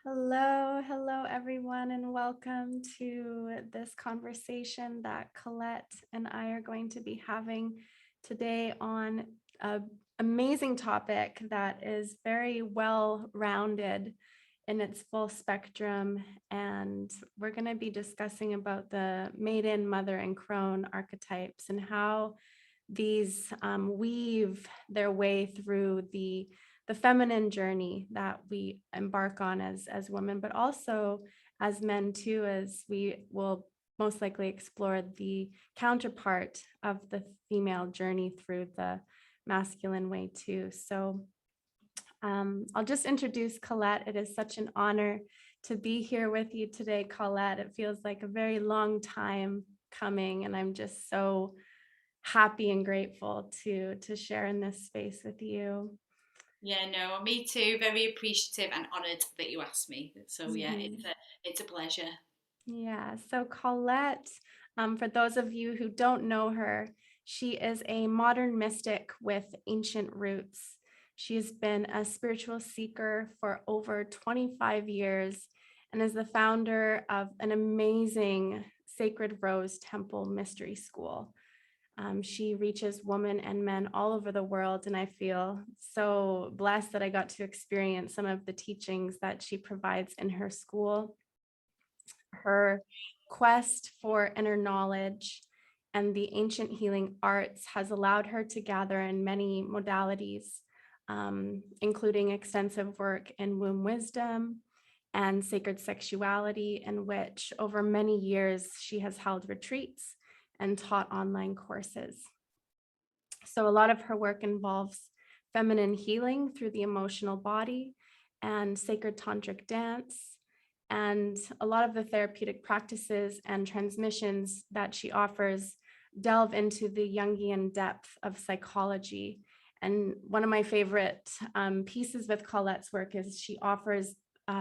Hello, everyone, and welcome to this conversation that Collette and I are going to be having today on an amazing topic that is very well rounded in its full spectrum. And we're going to be discussing about the Maiden, Mother, and Crone archetypes and how these weave their way through the feminine journey that we embark on as women, but also as men too, as we will most likely explore the counterpart of the female journey through the masculine way too. So I'll just introduce Collette. It is such an honor to be here with you today, Collette. It feels like a very long time coming, and I'm just so happy and grateful to share in this space with you. Yeah, no, me too. Very appreciative and honoured that you asked me. So yeah, Mhm. it's a pleasure. Yeah, so Collette, for those of you who don't know her, she is a modern mystic with ancient roots. She has been a spiritual seeker for over 25 years and is the founder of an amazing Sacred Rose Temple Mystery School. She reaches women and men all over the world, and I feel so blessed that I got to experience some of the teachings that she provides in her school. Her quest for inner knowledge and the ancient healing arts has allowed her to gather in many modalities, including extensive work in womb wisdom and sacred sexuality, in which over many years she has held retreats and taught online courses. So, a lot of her work involves feminine healing through the emotional body and sacred tantric dance. And a lot of the therapeutic practices and transmissions that she offers delve into the Jungian depth of psychology. And one of my favorite pieces with Colette's work is she offers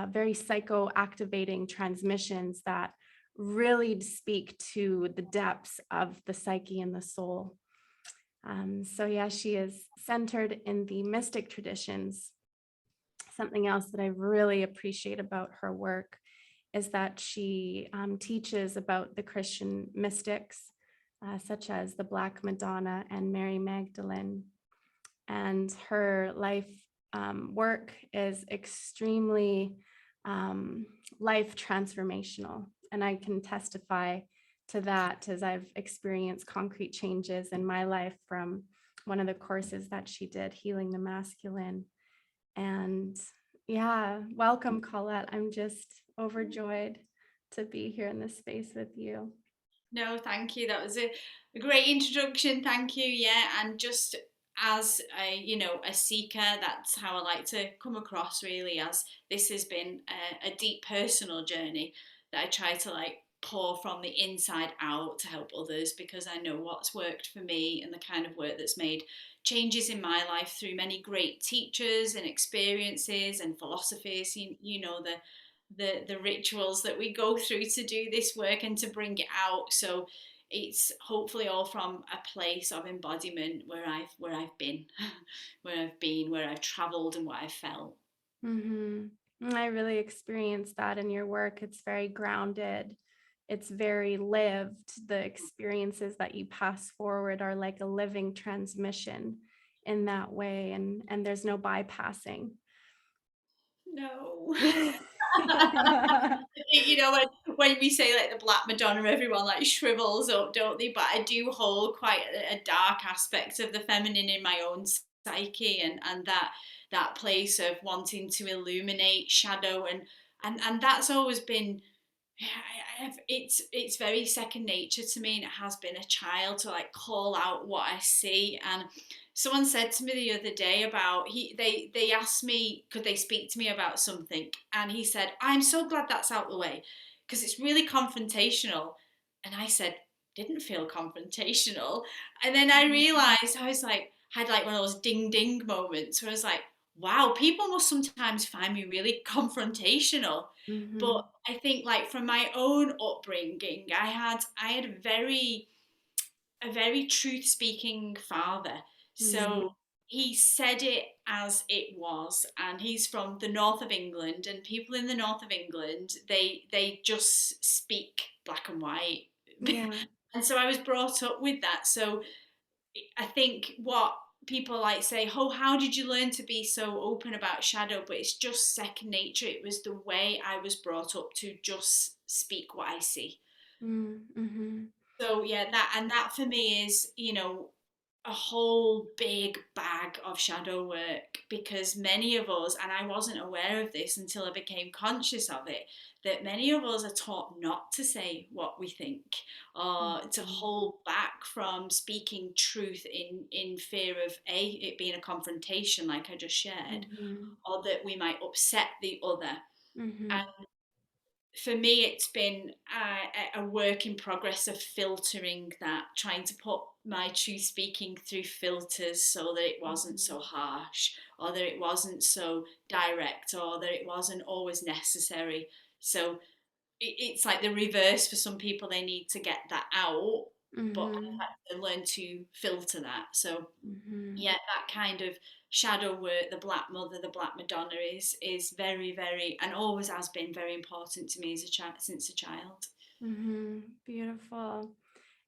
very psychoactivating transmissions that really speak to the depths of the psyche and the soul. So yeah, she is centered in the mystic traditions. Something else that I really appreciate about her work is that she teaches about the Christian mystics, such as the Black Madonna and Mary Magdalene. And her life work is extremely life transformational. And I can testify to that as I've experienced concrete changes in my life from one of the courses that she did, Healing the Masculine. And yeah, welcome, Collette. I'm just overjoyed to be here in this space with you. No, thank you. That was a great introduction. Thank you. Yeah, and just as a seeker, that's how I like to come across. Really, as this has been a deep personal journey that I try to like pour from the inside out to help others because I know what's worked for me and the kind of work that's made changes in my life through many great teachers and experiences and philosophies. You know the rituals that we go through to do this work and to bring it out. So it's hopefully all from a place of embodiment where I've been, where I've travelled and what I've felt. Mhm. I really experienced that in your work. It's very grounded. It's very lived. The experiences that you pass forward are like a living transmission in that way, and there's no bypassing. No. When we say like the Black Madonna, everyone like shrivels up, don't they? But I do hold quite a dark aspect of the feminine in my own psyche, and that place of wanting to illuminate shadow, and that's always been. It's very second nature to me, and it has been a child to like call out what I see. And someone said to me the other day about they asked me could they speak to me about something, and he said I'm so glad that's out the way because it's really confrontational. And I said didn't feel confrontational, and then I realized I was like had like one of those ding ding moments where I was like wow, people must sometimes find me really confrontational. But Mhm. I think like from my own upbringing, I had a very truth speaking father. Mhm. So he said it as it was, and he's from the north of England, and people in the north of England, they just speak black and white. Yeah. And so I was brought up with that. So I think what people like say, oh, how did you learn to be so open about shadow? But it's just second nature. It was the way I was brought up to just speak what I see. Mm-hmm. So yeah, that for me is, a whole big bag of shadow work, because many of us, and I wasn't aware of this until I became conscious of it, that many of us are taught not to say what we think, or to Mm-hmm. hold back from speaking truth in fear of it being a confrontation, like I just shared, Mm-hmm. or that we might upset the other. Mm-hmm. For me, it's been a work in progress of filtering that, trying to put my truth speaking through filters so that it wasn't so harsh, or that it wasn't so direct, or that it wasn't always necessary. So it's like the reverse for some people, they need to get that out, but Mm-hmm. I've had to learn to filter that. So Mm-hmm. yeah, that kind of shadow work, the Black Mother, the Black Madonna, is very, very, and always has been very important to me as a child, since a child. Mm-hmm. Beautiful.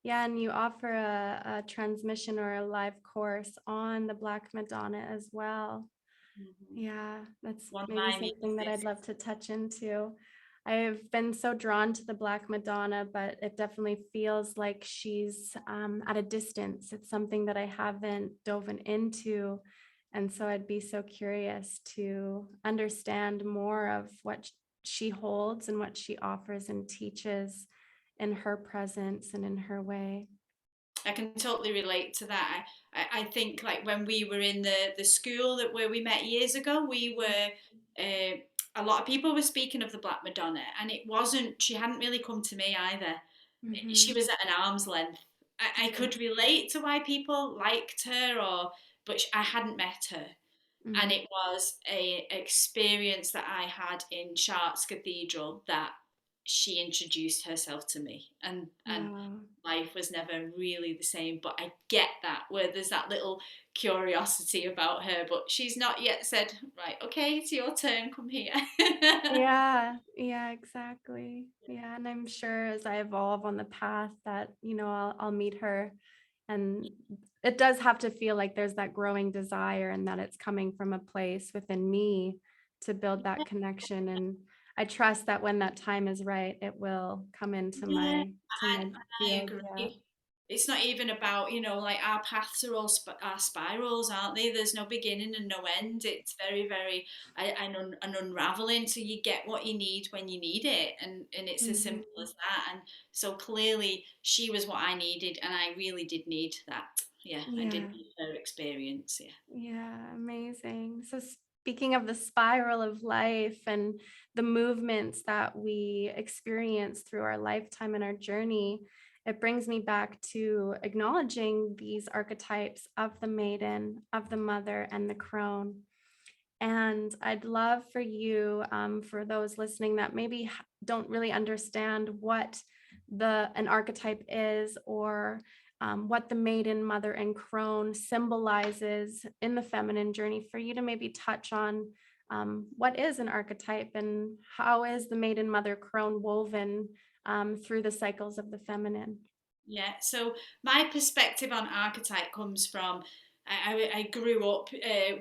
Yeah, and you offer a transmission or a live course on the Black Madonna as well. Mhm. Yeah, that's One of maybe my something that I'd nieces. love to touch into. I've been so drawn to the Black Madonna, but it definitely feels like she's at a distance. It's something that I haven't dove into. And so I'd be so curious to understand more of what she holds and what she offers and teaches in her presence and in her way. I can totally relate to that. I think like when we were in the school that where we met years ago, we were a lot of people were speaking of the Black Madonna, and it wasn't. She hadn't really come to me either. She Mm-hmm. was at an arm's length. I Yeah. could relate to why people liked her, but I hadn't met her, and Mm. it was a experience that I had in Chartres Cathedral that she introduced herself to me, and Wow. life was never really the same. But I get that, where there's that little curiosity about her, but she's not yet said, right, okay, it's your turn, come here. Yeah, yeah, exactly. Yeah, and I'm sure as I evolve on the path that, I'll meet her. And it does have to feel like there's that growing desire and that it's coming from a place within me to build that connection. And I trust that when that time is right, it will come into Yeah, my I field. Yeah. agree. It's not even about, like our paths are all our spirals, aren't they? There's no beginning and no end. It's very, very an unraveling. So you get what you need when you need it, and it's as simple Mhm. as that. And so clearly, she was what I needed, and I really did need that. Yeah, I did Yeah. need her experience. Yeah. Yeah, amazing. So, speaking of the spiral of life and the movements that we experience through our lifetime and our journey, it brings me back to acknowledging these archetypes of the maiden, of the mother, and the crone. And I'd love for you, for those listening that maybe don't really understand what an archetype is, or what the maiden, mother, and crone symbolizes in the feminine journey, for you to maybe touch on what is an archetype and how is the maiden, mother, crone woven through the cycles of the feminine. Yeah, so my perspective on archetype comes from I grew up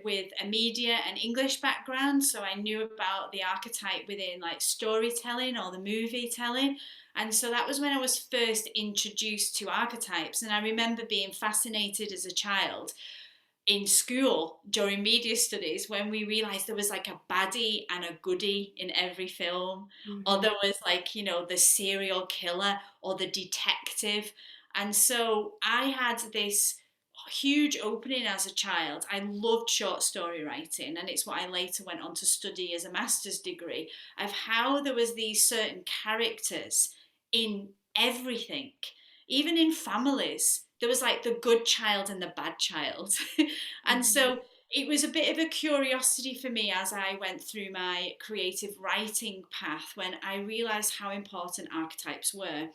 with a media and English background, so I knew about the archetype within like storytelling or the movie telling. And so that was when I was first introduced to archetypes. And I remember being fascinated as a child in school during media studies when we realized there was like a baddie and a goodie in every film, or Mhm. there was like, the serial killer or the detective. And so I had this huge opening as a child. I loved short story writing, and it's what I later went on to study as a master's degree, of how there was these certain characters in everything, even in families. There was like the good child and the bad child. And Mhm. so it was a bit of a curiosity for me as I went through my creative writing path, when I realized how important archetypes were.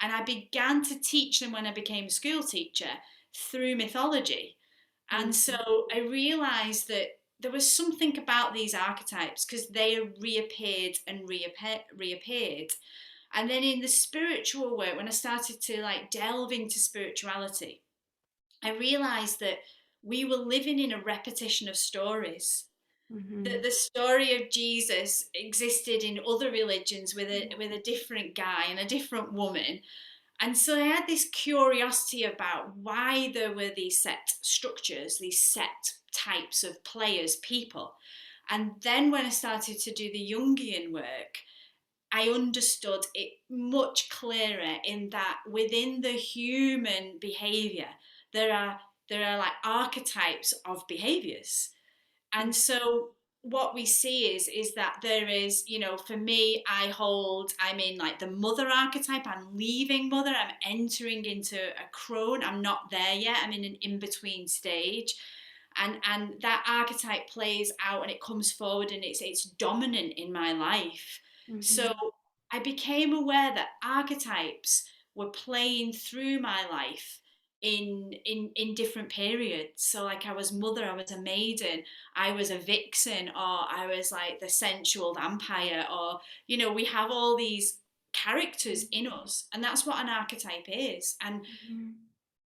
And I began to teach them when I became a school teacher through mythology. And so I realized that there was something about these archetypes because they reappeared and reappeared. And then in the spiritual work, when I started to like delve into spirituality, I realized that we were living in a repetition of stories. That Mm-hmm. the story of Jesus existed in other religions with a different guy and a different woman. And so I had this curiosity about why there were these set structures, these set types of players, people. And then when I started to do the Jungian work, I understood it much clearer in that within the human behavior, there are like archetypes of behaviors. And so what we see is that there is, you know, for me, I'm in like the mother archetype. I'm leaving mother, I'm entering into a crone. I'm not there yet, I'm in an in-between stage. And that archetype plays out and it comes forward and it's dominant in my life. Mm-hmm. So I became aware that archetypes were playing through my life in different periods. So like I was mother, I was a maiden, I was a vixen, or I was like the sensual vampire, or you know, we have all these characters in us, and that's what an archetype is. And Mm-hmm.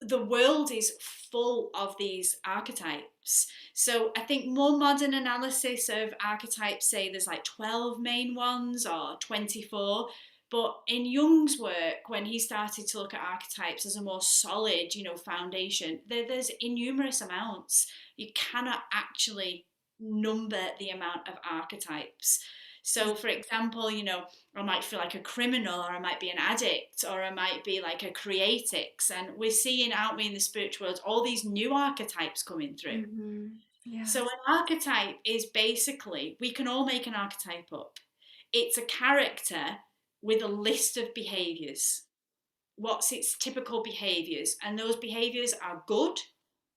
the world is full of these archetypes. So I think more modern analysis of archetypes say there's like 12 main ones or 24. But in Jung's work, when he started to look at archetypes as a more solid, you know, foundation, there's innumerous amounts. You cannot actually number the amount of archetypes. So, for example, you know, I might feel like a criminal, or I might be an addict, or I might be like a creatix. And we're seeing, aren't we, in the spiritual world, all these new archetypes coming through. Mm-hmm. So, Yes. an archetype is basically, we can all make an archetype up. It's a character with a list of behaviors. What's its typical behaviors? And those behaviors are good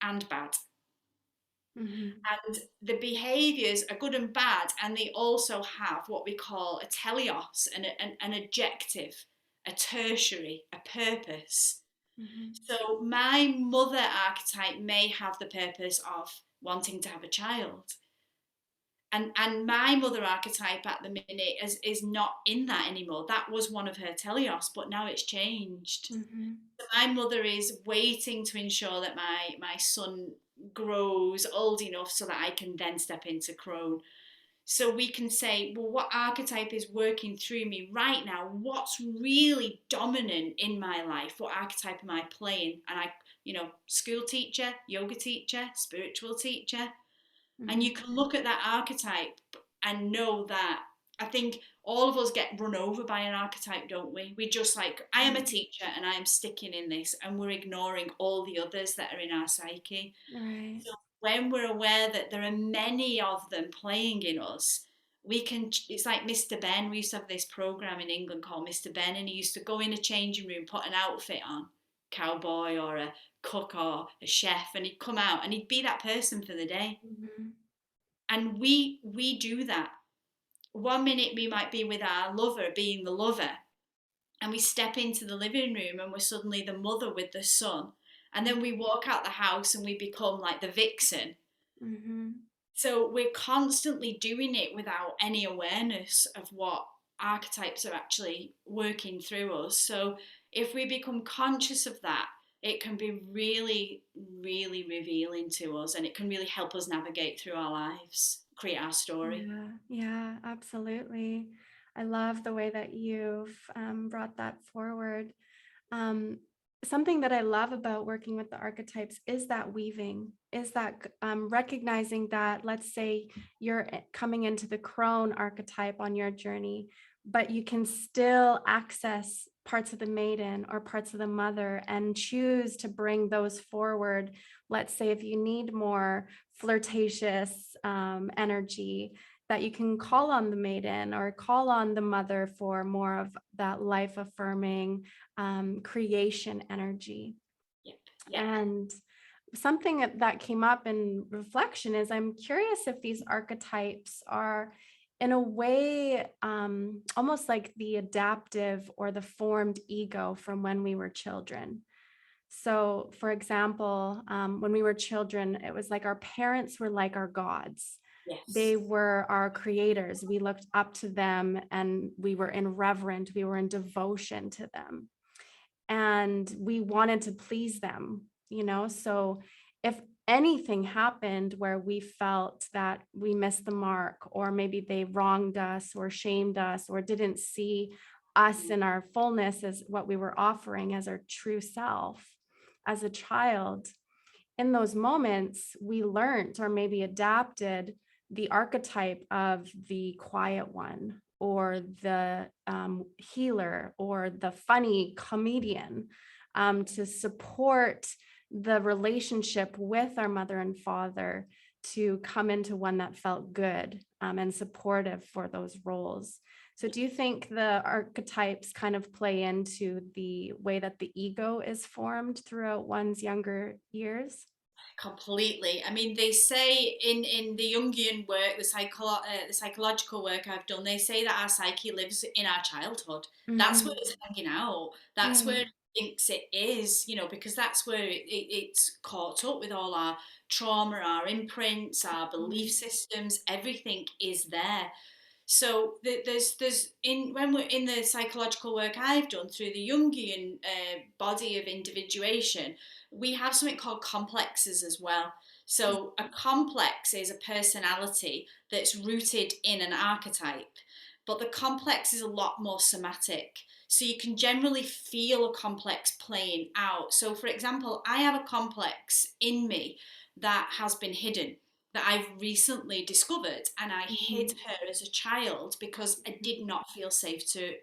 and bad. Mm-hmm. And the behaviors are good and bad, and they also have what we call a teleos, an adjective, a tertiary, a purpose. Mm-hmm. So my mother archetype may have the purpose of wanting to have a child. And my mother archetype at the minute is not in that anymore. That was one of her teleos, but now it's changed. Mm-hmm. So my mother is waiting to ensure that my son grows old enough so that I can then step into crone. So we can say, well, what archetype is working through me right now? What's really dominant in my life? What archetype am I playing? And I, you know, school teacher, yoga teacher, spiritual teacher. And Mm-hmm. you can look at that archetype and know that I think all of us get run over by an archetype, don't we? We just like, I am a teacher and I am sticking in this, and we're ignoring all the others that are in our psyche. Right. So when we're aware that there are many of them playing in us, we can, it's like Mr. Ben. We used to have this program in England called Mr. Ben, and he used to go in a changing room, put an outfit on, cowboy or a cook or a chef, and he'd come out and he'd be that person for the day. Mm-hmm. And we do that. One minute we might be with our lover, being the lover, and we step into the living room and we're suddenly the mother with the son. And then we walk out the house and we become like the vixen. Mm-hmm. So we're constantly doing it without any awareness of what archetypes are actually working through us. So if we become conscious of that, it can be really, really revealing to us, and it can really help us navigate through our lives, create our story. Yeah, yeah, absolutely. I love the way that you've brought that forward. Um, Something that I love about working with the archetypes is that weaving, is that recognizing that, let's say you're coming into the crone archetype on your journey, but you can still access parts of the maiden or parts of the mother and choose to bring those forward. Let's say if you need more flirtatious energy, that you can call on the maiden or call on the mother for more of that life affirming creation energy. Yep, yep. And something that came up in reflection is I'm curious if these archetypes are, in a way, almost like the adaptive or the formed ego from when we were children. So, for example, when we were children, it was like our parents were like our gods. Yes. They were our creators. We looked up to them and we were in reverent, we were in devotion to them. And we wanted to please them, So, if anything happened where we felt that we missed the mark, or maybe they wronged us or shamed us or didn't see us in our fullness as what we were offering as our true self as a child, in those moments, we learned or maybe adapted the archetype of the quiet one or the healer or the funny comedian to support the relationship with our mother and father to come into one that felt good and supportive for those roles. So, do you think the archetypes kind of play into the way that the ego is formed throughout one's younger years? Completely. I mean, they say in the Jungian work, the psychological work I've done, they say that our psyche lives in our childhood. That's where Mhm. it's hanging out. That's where Yeah. it thinks it is, because that's where it's caught up with all our trauma, our imprints, our belief Mhm. systems. Everything is there. So there's in when we're in the psychological work I've done through the Jungian body of individuation, we have something called complexes as well. So a complex is a personality that's rooted in an archetype, but the complex is a lot more somatic. So you can generally feel a complex playing out. So for example, I have a complex in me that has been hidden, that I've recently discovered, and I hid Mhm. her as a child because I did not feel safe to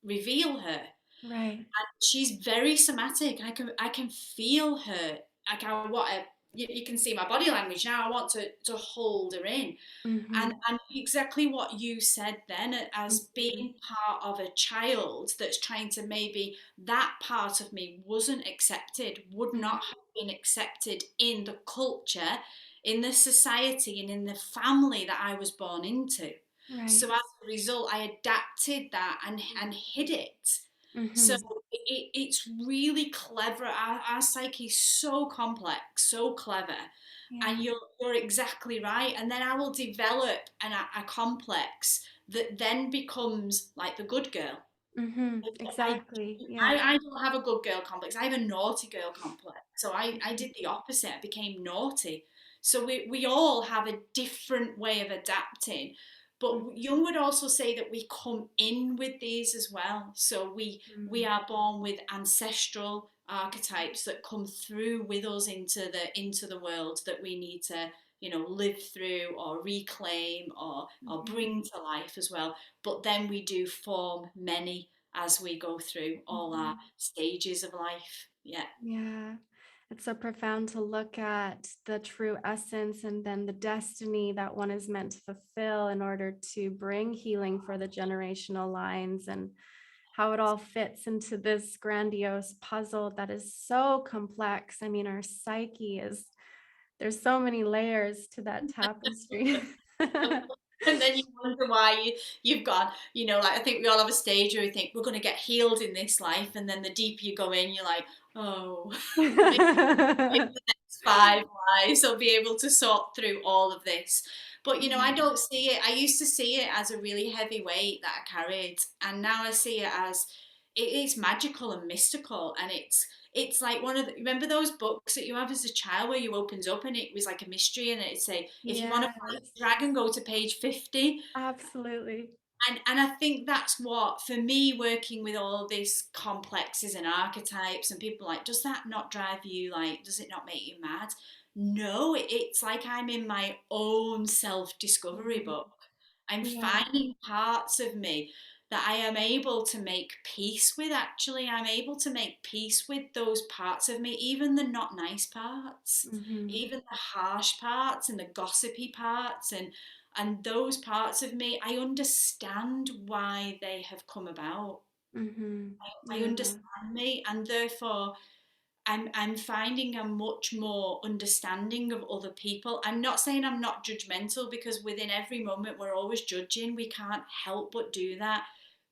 reveal her. Right. She's very somatic. I can feel her. Like I want to, you can see my body language now. I want to hold her in, Mhm. and exactly what you said then, as Mhm. being part of a child that's trying to, maybe that part of me wasn't accepted, would not Mhm. have been accepted in the culture, in the society, and in the family that I was born into. Right. So as a result, I adapted that and hid it. So Mhm. it's really clever. Our psyche is so complex, so clever, and Yeah. you're exactly right. And then I will develop a complex that then becomes like the good girl. Mhm. I, Exactly. Yeah. I don't have a good girl complex. I have a naughty girl complex. So I Mhm. did the opposite. I became naughty. So we all have a different way of adapting. But Jung would also say that we come in with these as well. So we Mhm. are born with ancestral archetypes that come through with us into the world that we need to, live through or reclaim or Mhm. bring to life as well. But then we do form many as we go through all our Mhm. stages of life. Yeah. Yeah. It's so profound to look at the true essence and then the destiny that one is meant to fulfill in order to bring healing for the generational lines, and how it all fits into this grandiose puzzle that is so complex. I mean, our psyche is, there's so many layers to that tapestry. And then you wonder why you've gone, like, I think we all have a stage where we think we're going to get healed in this life. And then the deeper you go in, you're like, oh, maybe the next 5 lives I'll be able to sort through all of this. But I Mhm. don't see it. I used to see it as a really heavy weight that I carried, and now I see it as it's magical and mystical, and it's like one of the, remember those books that you have as a child where you opens up and it was like a mystery, and it'd say, if you want to fight Yes, a dragon, go to page 50. absolutely. And I think that's what, for me, working with all these complexes and archetypes, and people like, does that not drive you, like, does it not make you mad? No, it's like I'm in my own self-discovery Mhm. book. I'm Yeah. finding parts of me that I am able to make peace with. Actually, I'm able to make peace with those parts of me, even the not nice parts, Mhm. even the harsh parts and the gossipy parts, and those parts of me, I understand why they have come about. Mhm. I Yeah. understand me, and therefore I'm finding a much more understanding of other people. I'm not saying I'm not judgmental, because within every moment we're always judging. We can't help but do that.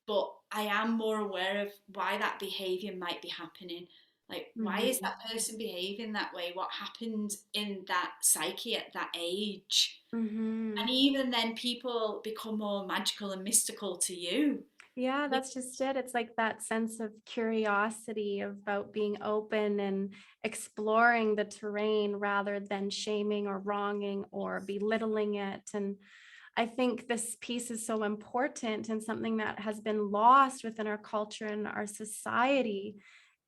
But I am more aware of why that behaviour might be happening. Like, why is Mhm. that person behaving that way? What happened in that psyche at that age? And Mhm. even then, people become more magical and mystical to you. Yeah, that's just it. It's like that sense of curiosity about being open and exploring the terrain rather than shaming or wronging or belittling it. And I think this piece is so important, and something that has been lost within our culture and our society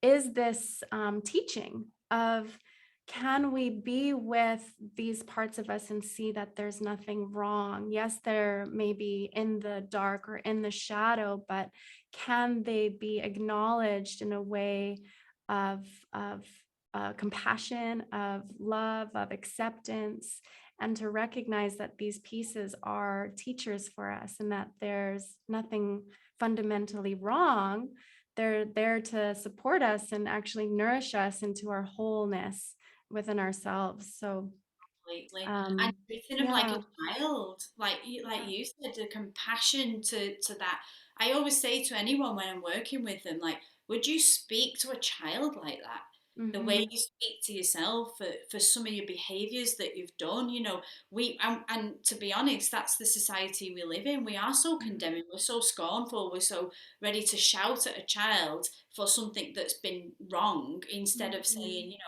is this teaching of, can we be with these parts of us and see that there's nothing wrong? Yes, they're maybe in the dark or in the shadow, but can they be acknowledged in a way of, of compassion, of love, of acceptance, and to recognize that these pieces are teachers for us and that there's nothing fundamentally wrong. They're there to support us and actually nourish us into our wholeness within ourselves. So, Completely. And um, treating them like yeah. a child, like Yeah. you said, the compassion to that. I always say to anyone when I'm working with them, like, would you speak to a child like that? The way Mhm. you speak to yourself for some of your behaviors that you've done, and to be honest, that's the society we live in. We are so Mhm. condemning, we're so scornful, we're so ready to shout at a child for something that's been wrong instead of Mhm. saying,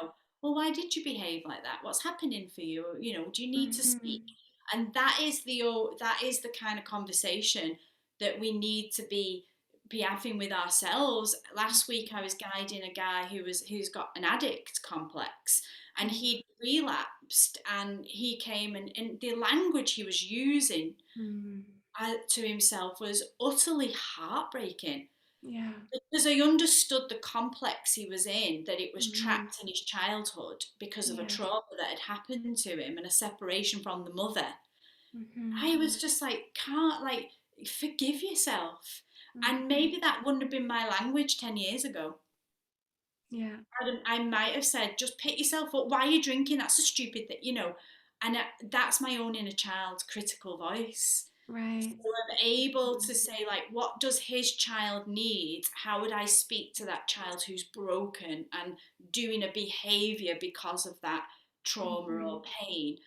well, why did you behave like that? What's happening for you? Do you need to speak? Mhm. And that is the kind of conversation that we need to be having with ourselves. Last week, I was guiding a guy who's got an addict complex, and Oh. he relapsed, and he came, and the language he was using Mhm. to himself was utterly heartbreaking Yeah. because I understood the complex he was in, that it was Mhm. trapped in his childhood because of a Yes. trauma that had happened to him and a separation from the mother. Mhm. I was just like, can't, like, forgive yourself. And Mhm. maybe that wouldn't have been my language 10 years ago. Yeah. I might have said, just pick yourself up. Why are you drinking? That's a stupid thing. And that's my own inner child critical voice. Right. So I'm able to say, like, what does his child need? How would I speak to that child who's broken and doing a behavior because of that trauma or Mhm. pain?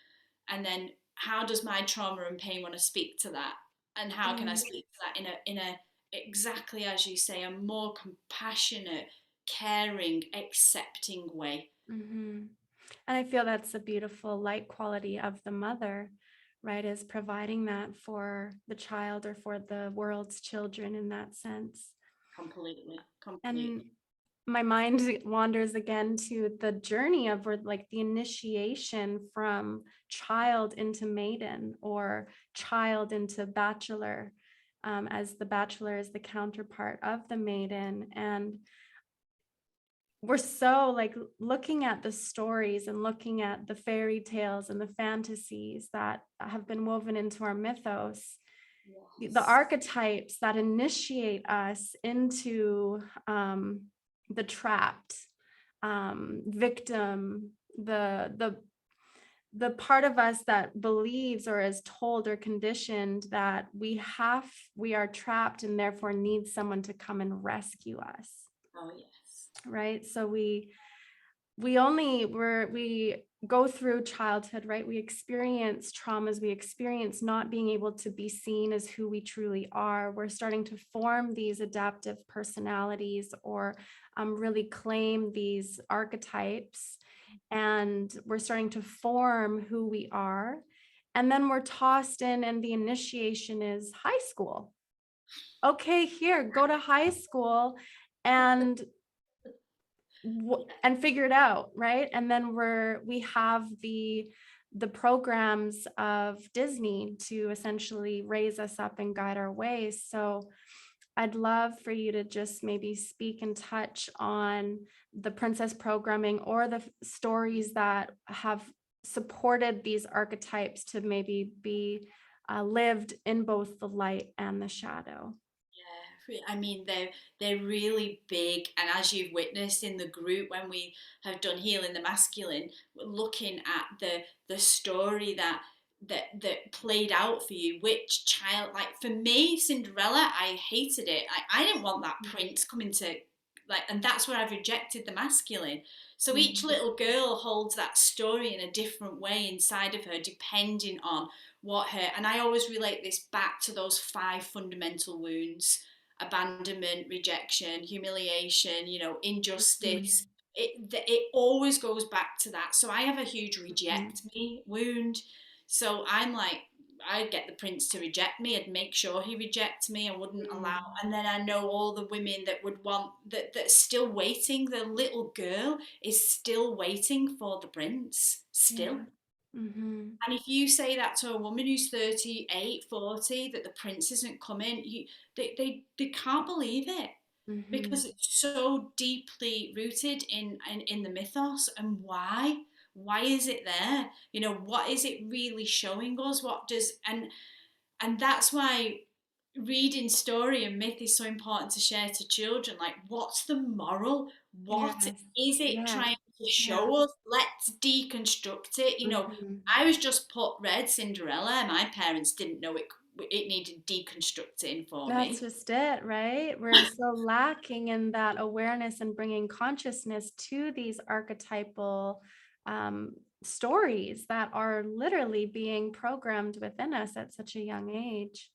And then how does my trauma and pain want to speak to that? And how can I Right. speak to that in a exactly as you say, a more compassionate, caring, accepting way? Mhm. And I feel that's a beautiful light quality of the mother, right? Is providing that for the child or for the world's children in that sense. Completely, And completely. my mind wanders again to the journey of where, like, the initiation from child into maiden or child into bachelor, as the bachelor is the counterpart of the maiden. And we're so like looking at the stories and looking at the fairy tales and the fantasies that have been woven into our mythos, the Yes. archetypes that initiate us into the trapped victim, the part of us that believes or is told or conditioned that we are trapped and therefore need someone to come and rescue us, Oh, yes. right? So we go through childhood, right? We experience traumas, we experience not being able to be seen as who we truly are. We're starting to form these adaptive personalities or really claim these archetypes, and we're starting to form who we are. And then we're tossed in, and the initiation is high school. Okay, here, go to high school and Yeah. and figure it out, right? And then we have the programs of Disney to essentially raise us up and guide our ways. So I'd love for you to just maybe speak and touch on the princess programming or the stories that have supported these archetypes to maybe be lived in both the light and the shadow. Yeah, I mean they're really big, and as you've witnessed in the group when we have done healing the masculine, looking at the story that played out for you, which child, like for me, Cinderella, I hated it. I didn't want that prince coming to like, and that's where I've rejected the masculine. So each Mhm. little girl holds that story in a different way inside of her, depending on what her, and I always relate this back to those 5 fundamental wounds: abandonment, rejection, humiliation, injustice. Mhm. It always goes back to that. So I have a huge Mhm. reject me wound. So I'm like, I'd get the prince to reject me. I'd make sure he rejects me. I wouldn't allow. Mm. And then I know all the women that would want that's still waiting. The little girl is still waiting for the prince. Still. Yeah. Mhm. And if you say that to a woman who's 38, 40, that the prince isn't coming, they can't believe it, Mhm. because it's so deeply rooted in the mythos. And why is it there? What is it really showing us? What does and that's why reading story and myth is so important to share to children. Like, what's the moral? What Yes. is it Yes. trying to Yeah. show us? Let's deconstruct it. Mhm. I was just put read Cinderella. My parents didn't know it needed deconstructing for That's me. just it, right? We're so lacking in that awareness and bringing consciousness to these archetypal stories that are literally being programmed within us at such a young age.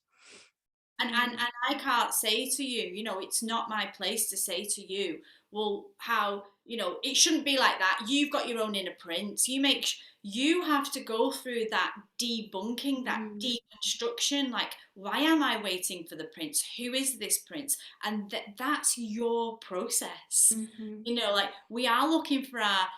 And, Yeah. and and I can't say to you, it's not my place to say to you, well, how, it shouldn't be like that. You've got your own inner prince. You have to go through that debunking, that Mhm. deconstruction. Like, why am I waiting for the prince? Who is this prince? And that's your process. Mhm. Like, we are looking for our,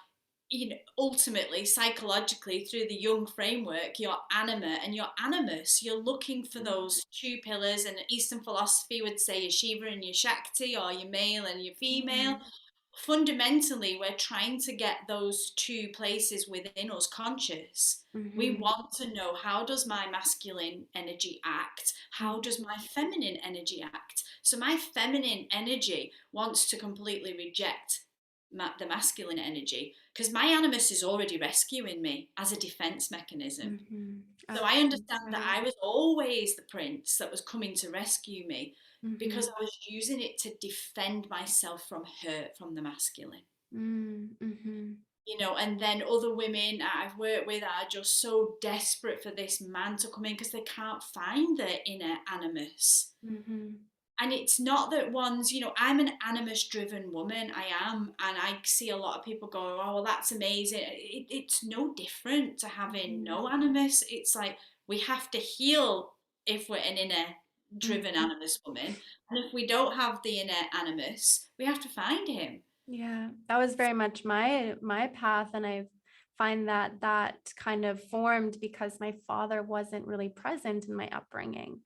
ultimately, psychologically, through the Jung framework, your anima and your animus. You're looking for those two pillars, and Eastern philosophy would say your Shiva and your Shakti, or your male and your female. Yeah. Fundamentally, we're trying to get those two places within us conscious. We Mhm. want to know, how does my masculine energy act? How does my feminine energy act? So my feminine energy wants to completely reject the masculine energy, because my animus is already rescuing me as a defense mechanism. Mhm. So I That's understand that right. I was always the prince that was coming to rescue me, because Mhm. I was using it to defend myself from hurt from the masculine. Mm. Mhm. And then other women I've worked with are just so desperate for this man to come in, because they can't find their inner animus. Mhm. And it's not that I'm an animus driven woman. I am. And I see a lot of people go, oh, well, that's amazing. It's no different to having Mhm. no animus. It's like, we have to heal if we're an inner driven Mhm. animus woman. And if we don't have the inner animus, we have to find him. Yeah, that was very much my path, and I find that that kind of formed because my father wasn't really present in my upbringing.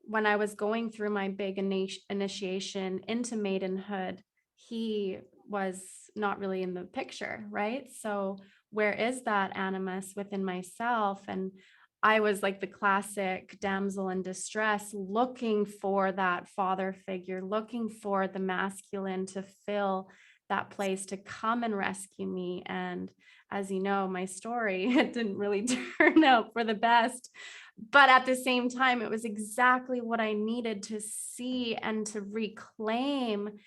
When I was going through my big initiation into maidenhood, he was not really in the picture, right? So where is that animus within myself? And I was like the classic damsel in distress, looking for that father figure, looking for the masculine to fill that place, to come and rescue me. And as you know, my story, it didn't really turn out for the best. But at the same time, it was exactly what I needed to see and to reclaim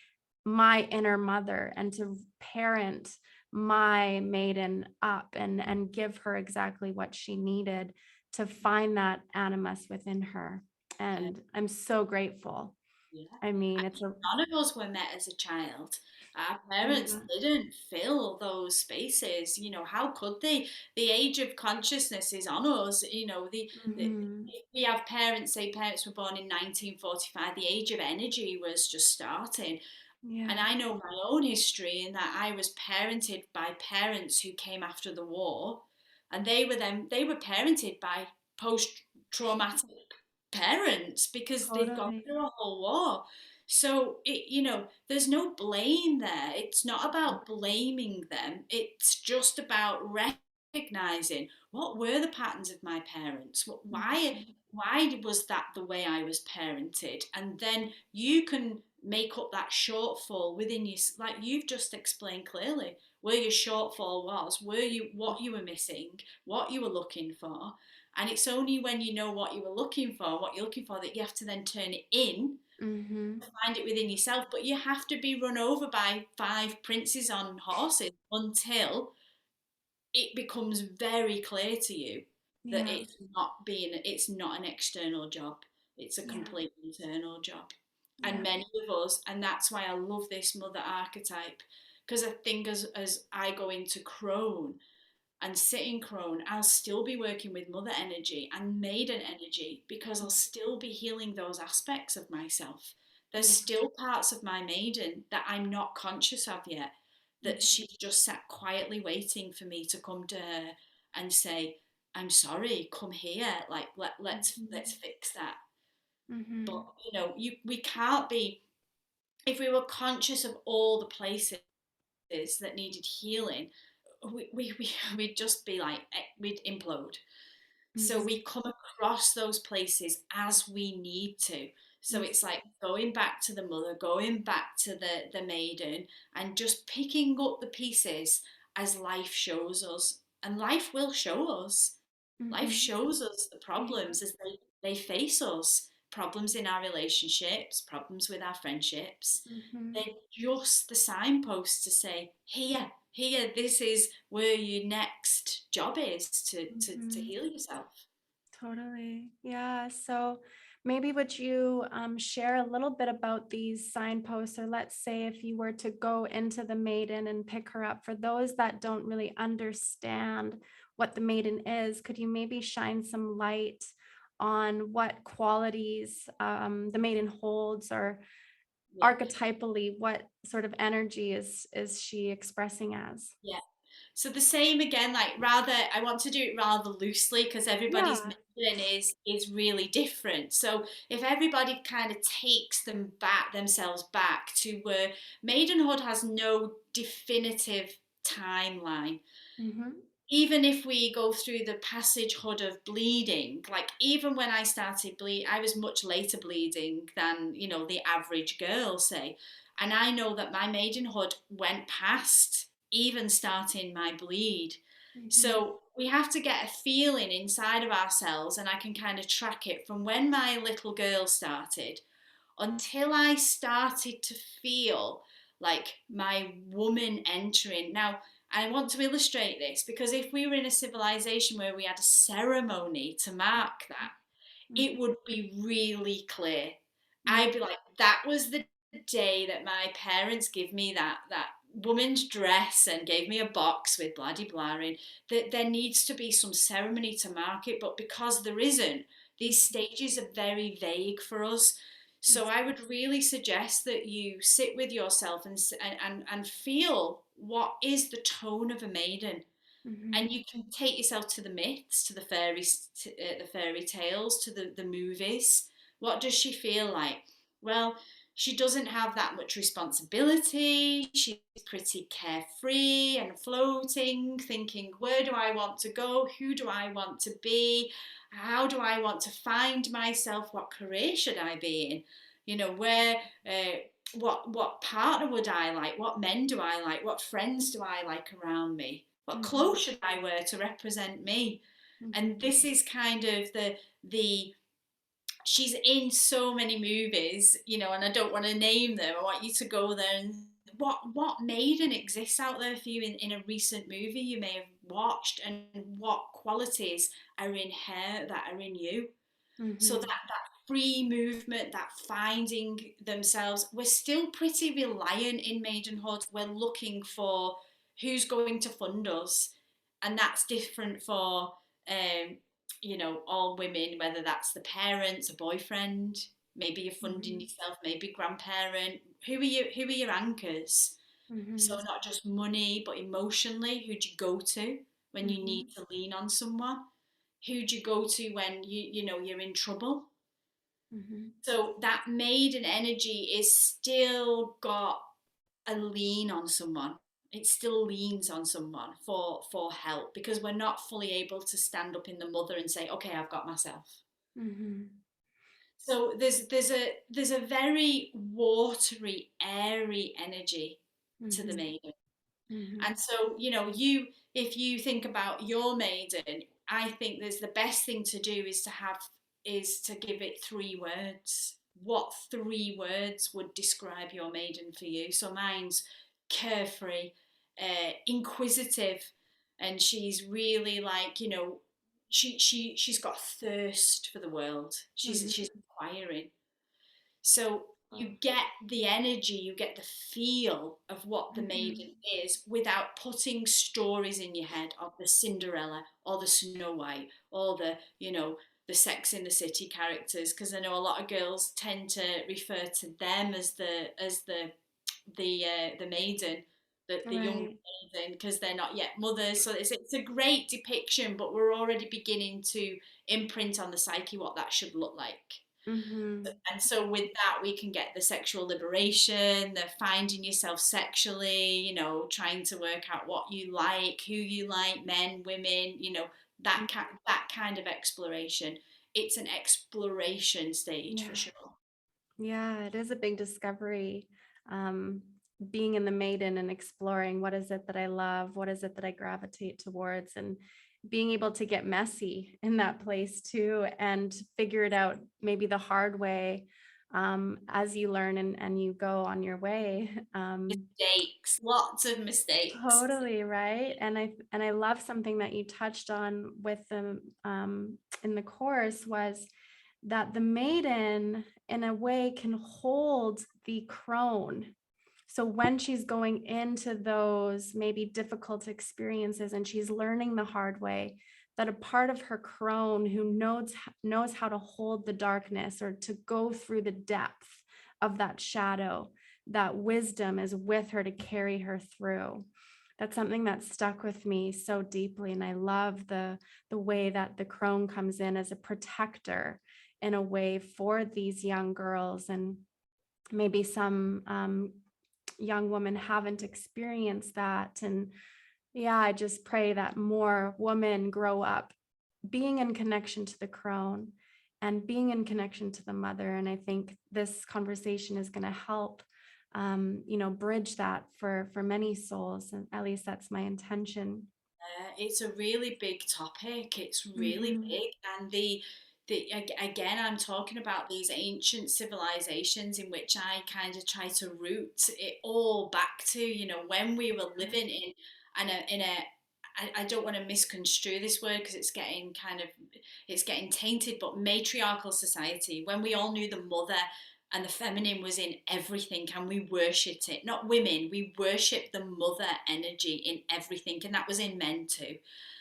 my inner mother and to parent my maiden up and give her exactly what she needed to find that animus within her. Yeah. And I'm so grateful. Yeah. I mean, I it's mean, a none of us were met as a child. Our parents yeah. didn't fill those spaces. How could they? The age of consciousness is on us. Mhm. If we have parents, say parents were born in 1945, the age of energy was just starting. Yeah. And I know my own history in that I was parented by parents who came after the war, and they were parented by post traumatic parents, because they've gone Totally. through a whole war. So there's no blame there. It's not about blaming them. It's just about recognizing, what were the patterns of my parents. Mhm. Why was that the way I was parented? And then you can make up that shortfall within you, like you've just explained clearly, where your shortfall was, where you what you were missing, what you were looking for. And it's only when you know what you were looking for, what you're looking for, that you have to then turn it in Mhm. Find it within yourself, but you have to be run over by 5 princes on horses until it becomes very clear to you that Yeah. it's not an external job, it's a Yeah. complete internal job. And Yeah. many of us, and that's why I love this mother archetype, because I think as I go into Crone and sit in Crone, I'll still be working with mother energy and maiden energy, because I'll still be healing those aspects of myself. There's Yeah. still parts of my maiden that I'm not conscious of yet, that Mhm. she's just sat quietly waiting for me to come to her and say, I'm sorry, come here, like let's Mhm. fix that. But Mhm. we can't be, if we were conscious of all the places that needed healing, we'd just be like, we'd implode. So Mhm. we come across those places as we need to. So Mhm. it's like going back to the mother, going back to the maiden, and just picking up the pieces as life shows us. And life will show us. Life Mhm. shows us the Yeah. problems as they face us. Problems in our relationships, problems with our friendships. Mhm. They're just the signposts to say, here, this is where your next job is to Mhm. heal yourself. Totally. Yeah. So maybe would you share a little bit about these signposts, or let's say if you were to go into the maiden and pick her up, for those that don't really understand what the maiden is, could you maybe shine some light on what qualities the maiden holds, or Yeah, archetypally, what sort of energy is she expressing as? yeah. So the same again, like rather, I want to do it rather loosely because everybody's Yeah. mission is really different. So if everybody kind of takes themselves back to where maidenhood has no definitive timeline. Mm-hmm. Even if we go through the passagehood of bleeding, like even when I started bleed, I was much later bleeding than the average girl, say, and I know that my maidenhood went past even starting my bleed. Mm-hmm. So we have to get a feeling inside of ourselves, and I can kind of track it from when my little girl started until I started to feel like my woman entering. Now, I want to illustrate this because if we were in a civilization where we had a ceremony to mark that, it would be really clear. Mm-hmm. I'd be like, that was the day that my parents gave me that woman's dress and gave me a box with blah de blah in. That there needs to be some ceremony to mark it, but because there isn't, these stages are very vague for us. So I would really suggest that you sit with yourself and feel what is the tone of a maiden, Mm-hmm. and you can take yourself to the myths, to the fairies, the fairy tales, to the movies. What does she feel like? Well, she doesn't have that much responsibility. She's pretty carefree and floating, thinking, where do I want to go? Who do I want to be? How do I want to find myself? What career should I be in? Where what partner would I like? What men do I like? What friends do I like around me? What Mm-hmm. clothes should I wear to represent me? Mm-hmm. And this is kind of the she's in so many movies, and I don't want to name them. I want you to go there and what maiden exists out there for you in a recent movie you may have watched, and what qualities are in her that are in you. So Mm-hmm. that free movement, that finding themselves, we're still pretty reliant in maidenhood. We're looking for who's going to fund us, and that's different for all women, whether that's the parents, a boyfriend, maybe you're funding Mm-hmm. yourself, maybe grandparent. Who are your anchors? So Mm-hmm. not just money, but emotionally, who do you go to when you Mm-hmm. need to lean on someone? Who do you go to when you're in trouble? Mm-hmm. So that maiden energy is still got a lean on someone. It still leans on someone for help, because we're not fully able to stand up in the mother and say, okay, I've got myself. Mm-hmm. So there's a very watery, airy energy to the Mm-hmm. maiden. Mm-hmm. And so, if you think about your maiden, I think there's the best thing to do is to give it 3 words. what 3 words would describe your maiden for you? So mine's carefree, inquisitive, and she's really like, she's got thirst for the world. She's Mhm. inquiring. So Oh. you get the energy, you get the feel of what the maiden Mhm. is without putting stories in your head of the Cinderella or the Snow White or the Sex in the City characters, because I know a lot of girls tend to refer to them as the maiden, the young Right. maiden, because they're not yet mothers. So it's a great depiction, but we're already beginning to imprint on the psyche what that should look like. Mhm. And so with that we can get the sexual liberation, the finding yourself sexually, trying to work out what you like, who you like, men, women, that kind of exploration. It's an exploration stage for Yeah. sure. Yeah, it is a big discovery. Um, Being in the maiden and exploring what is it that I love, what is it that I gravitate towards, and being able to get messy in that place too, and figure it out maybe the hard way as you learn and you go on your way. Mistakes, lots of mistakes. Totally right, and I love something that you touched on with the in the course was that the maiden in a way can hold the crone. So when she's going into those maybe difficult experiences and she's learning the hard way, that a part of her crone who knows how to hold the darkness or to go through the depth of that shadow, that wisdom is with her to carry her through. That's something that stuck with me so deeply, and I love the way that the crone comes in as a protector in a way for these young girls, and maybe some young women haven't experienced that. And yeah, I just pray that more women grow up being in connection to the crone and being in connection to the mother. And I think this conversation is going to help bridge that for many souls, and at least that's my intention. It's a really big topic. It's really Hmm. big, and again, I'm talking about these ancient civilizations in which I kind of try to root it all back to, when we were living in a I don't want to misconstrue this word because it's getting tainted, but matriarchal society, when we all knew the mother and the feminine was in everything, and we worshipped it. Not women, we worshipped the mother energy in everything, and that was in men too.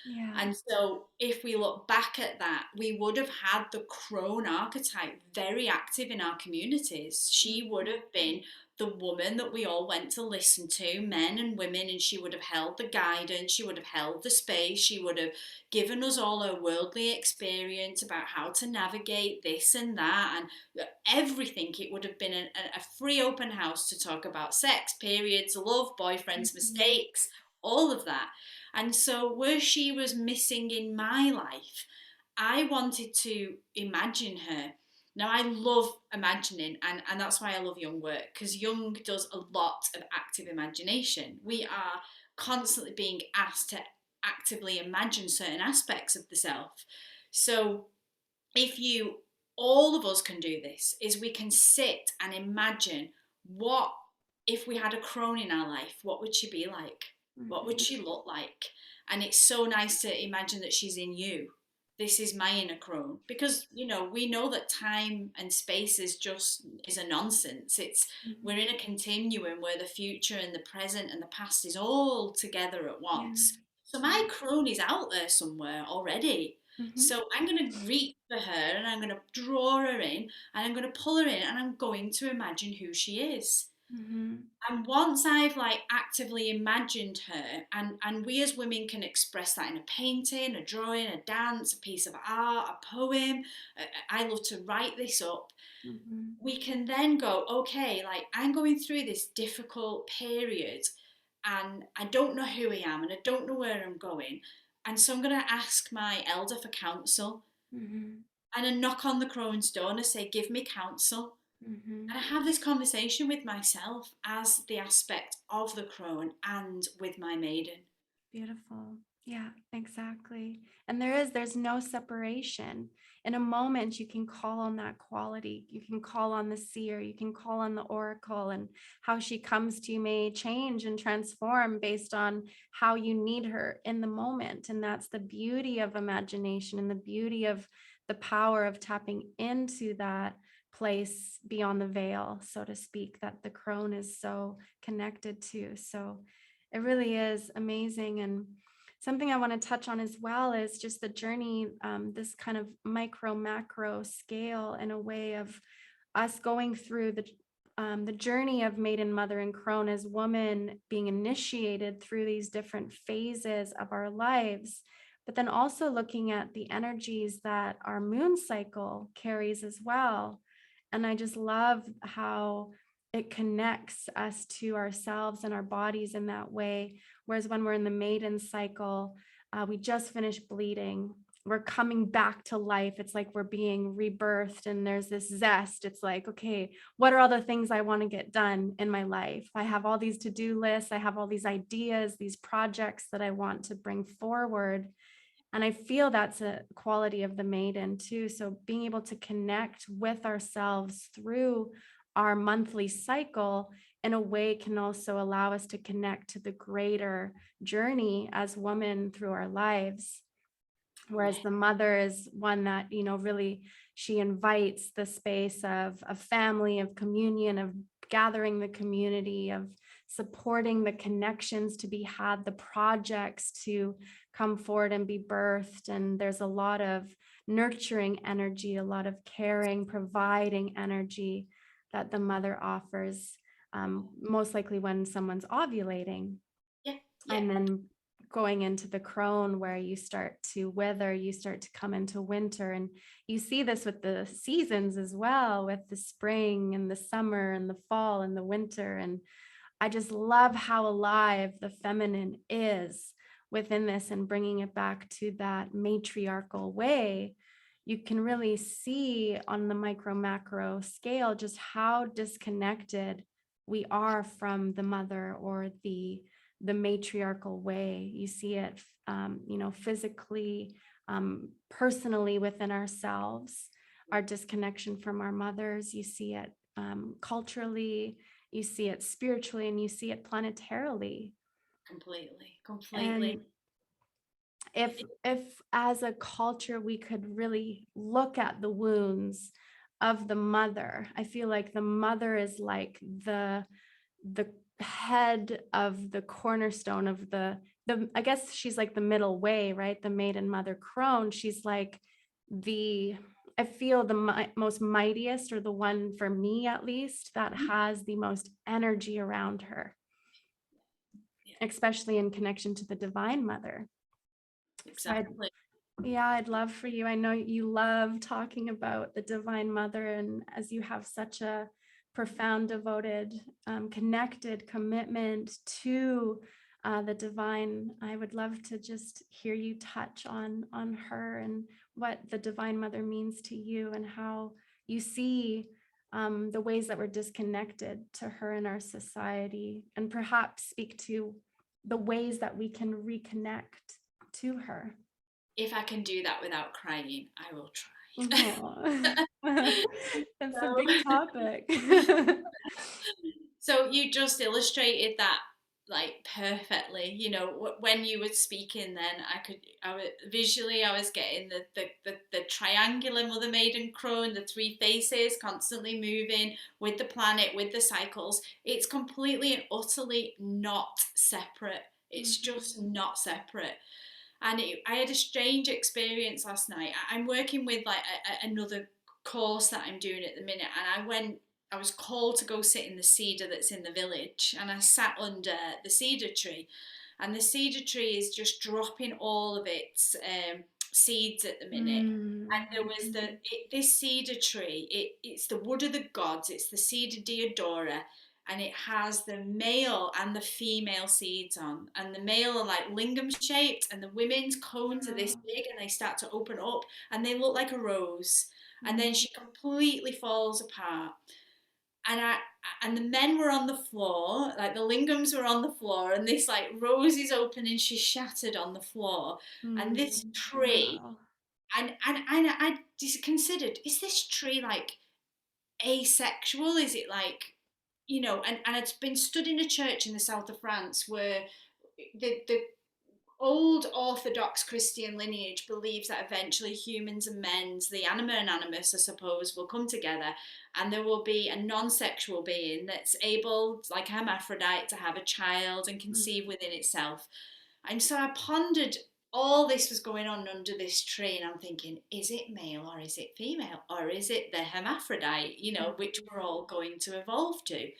Yeah. And so, if we look back at that, we would have had the crone archetype very active in our communities. She would Mhm. have been the woman that we all went to listen to, men and women, and she would have held the guidance, she would have held the space, she would have given us all a worldly experience about how to navigate this and that, and everything. It would have been a free open house to talk about sex, periods, love, boyfriends, Mhm. mistakes, all of that. And so, where she was missing in my life, I wanted to imagine her. Now, I love imagining, and that's why I love Jung work, because Jung does a lot of active imagination. We are constantly being asked to actively imagine certain aspects of the self. So, if you, all of us can do this, is we can sit and imagine what, if we had a crone in our life, what would she be like? What would Mhm. she look like? And it's so nice to imagine that she's in you. This is my inner crone, because we know that time and space is a nonsense. It's Mhm. We're in a continuum where the future and the present and the past is all together at Yeah. once. So my Yeah. crone is out there somewhere already. Mhm. So I'm going to reach for her, and I'm going to draw her in, and I'm going to pull her in, and I'm going to imagine who she is. Mhm. And once I've like actively imagined her, and we as women can express that in a painting, a drawing, a dance, a piece of art, a poem. I love to write this up. Mhm. We can then go, okay, like I'm going through this difficult period, and I don't know who I am, and I don't know where I'm going. And so I'm going to ask my elder for counsel, Mhm. and I knock on the crone's door and I say, give me counsel. Mhm. And I have this conversation with myself as the aspect of the crone and with my maiden. Beautiful. Yeah, exactly. And there's no separation. in a moment, you can call on that quality. You can call on the seer, you can call on the oracle, and how she comes to you may change and transform based on how you need her in the moment. And that's the beauty of imagination and the beauty of the power of tapping into that place beyond the veil, so to speak, that the crone is so connected to. So it really is amazing. And something I want to touch on as well is just the journey, this kind of micro macro scale, in a way of us going through the journey of maiden, mother, and crone as woman, being initiated through these different phases of our lives, but then also looking at the energies that our moon cycle carries as well. And I just love how it connects us to ourselves and our bodies in that way. Whereas when we're in the maiden cycle, we just finished bleeding. We're coming back to life. It's like we're being rebirthed, and there's this zest. It's like, okay, what are all the things I want to get done in my life? I have all these to-do lists. I have all these ideas, these projects that I want to bring forward. And I feel that's a quality of the maiden too. So being able to connect with ourselves through our monthly cycle in a way can also allow us to connect to the greater journey as women through our lives. Whereas Yeah, the mother is one that, really, she invites the space of family, of communion, of gathering the community, of supporting the connections to be had, the projects to come forward and be birthed. And there's a lot of nurturing energy, a lot of caring, providing energy that the mother offers, most likely when someone's ovulating. yeah, yeah, And then going into the crone, where you start to wither, you start to come into winter. And you see this with the seasons as well, with the spring and the summer and the fall and the winter. And I just love how alive the feminine is within this, and bringing it back to that matriarchal way. You can really see on the micro macro scale just how disconnected we are from the mother, or the matriarchal way. You see it, physically, personally within ourselves, our disconnection from our mothers. You see it culturally, you see it spiritually, and you see it planetarily. completely, completely. And if as a culture we could really look at the wounds of the mother, I feel like the mother is like the head of the cornerstone of the I guess she's like the middle way, right? The maiden, mother, crone. She's like the I feel the most mightiest, or the one, for me at least, that Mhm. has the most energy around her, Yeah, especially in connection to the divine mother. So exactly. yeah, I'd love for you. I know you love talking about the Divine Mother, and as you have such a profound, devoted, connected commitment to the divine, I would love to just hear you touch on her, and what the Divine Mother means to you, and how you see the ways that we're disconnected to her in our society, and perhaps speak to the ways that we can reconnect to her. If I can do that without crying, I will try. Aw. That's a big So, topic. so you just illustrated that like perfectly. When you were speaking, then I was getting the triangular mother maiden crone, the three faces constantly moving with the planet, with the cycles. It's completely and utterly not separate. It's Mhm. just not separate. And I had a strange experience last night. I'm working with like another course that I'm doing at the minute, and I was called to go sit in the cedar that's in the village, and I sat under the cedar tree, and the cedar tree is just dropping all of its seeds at the minute. And there was Mhm. this cedar tree. It's the wood of the gods. It's the cedar deodora, and it has the male and the female seeds on, and the male are like lingam shaped, and the women's cones are this Wow. big, and they start to open up, and they look like a rose. And then Mm. she completely falls apart, and the men were on the floor, like the lingams were on the floor, and this like rose is open, and she's shattered on the floor. And this Mm. tree Wow. And I just considered, is this tree like asexual? Is it like, and it's been stood in a church in the south of France where the old Orthodox Christian lineage believes that eventually humans and men's, the anima and animus, I suppose, will come together and there will be a non sexual being that's able, like a hermaphrodite, to have a child and conceive Mhm. within itself. And so I pondered all this was going on under this tree, and I'm thinking, is it male or is it female? Or is it the hermaphrodite, which we're all going to evolve to?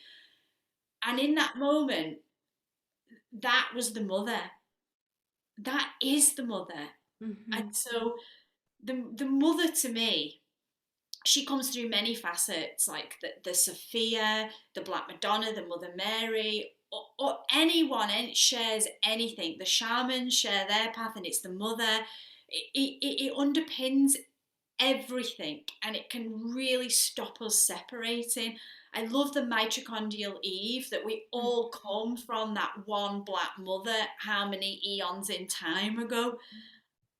And in that moment, that was the mother. That is the mother. And Mhm. so the mother to me, she comes through many facets, like the Sophia, the Black Madonna, the Mother Mary, or anyone shares anything. The shamans share their path, and it's the mother. It underpins everything, and it can really stop us separating. I love the mitochondrial Eve, that we all Mhm. come from that one black mother how many eons in time ago.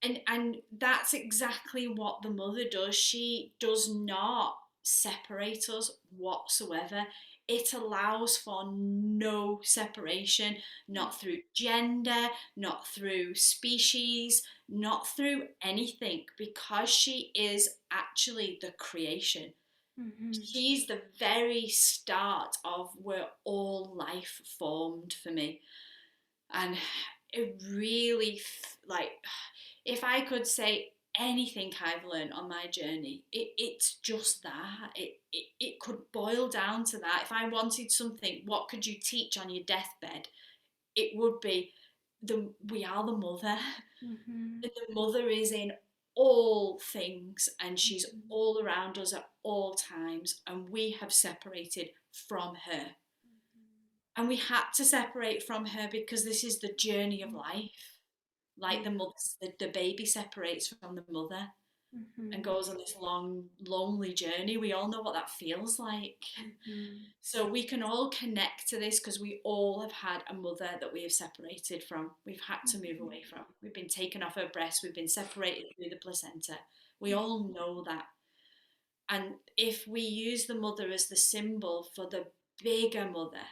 And that's exactly what the mother does. She does not separate us whatsoever. It allows for no separation, not through gender, not through species, not through anything, because she is actually the creation. Mhm. She's the very start of where all life formed for me. And it really, like, if I could say anything I've learned on my journey, it's just that. It could boil down to that. If I wanted something, what could you teach on your deathbed? It would be we are the mother. Mhm. And the mother is in all things, and she's Mhm. all around us at all times, and we have separated from her. And we had to separate from her because this is the journey of Mhm. life. Like Yeah. the baby separates from the mother and Mhm. goes on this long, lonely journey. We all know what that feels like. Mhm. So we can all connect to this because we all have had a mother that we have separated from. We've had to move Mhm. away from. We've been taken off her breast. We've been separated through the placenta. We all know that. And if we use the mother as the symbol for the bigger mother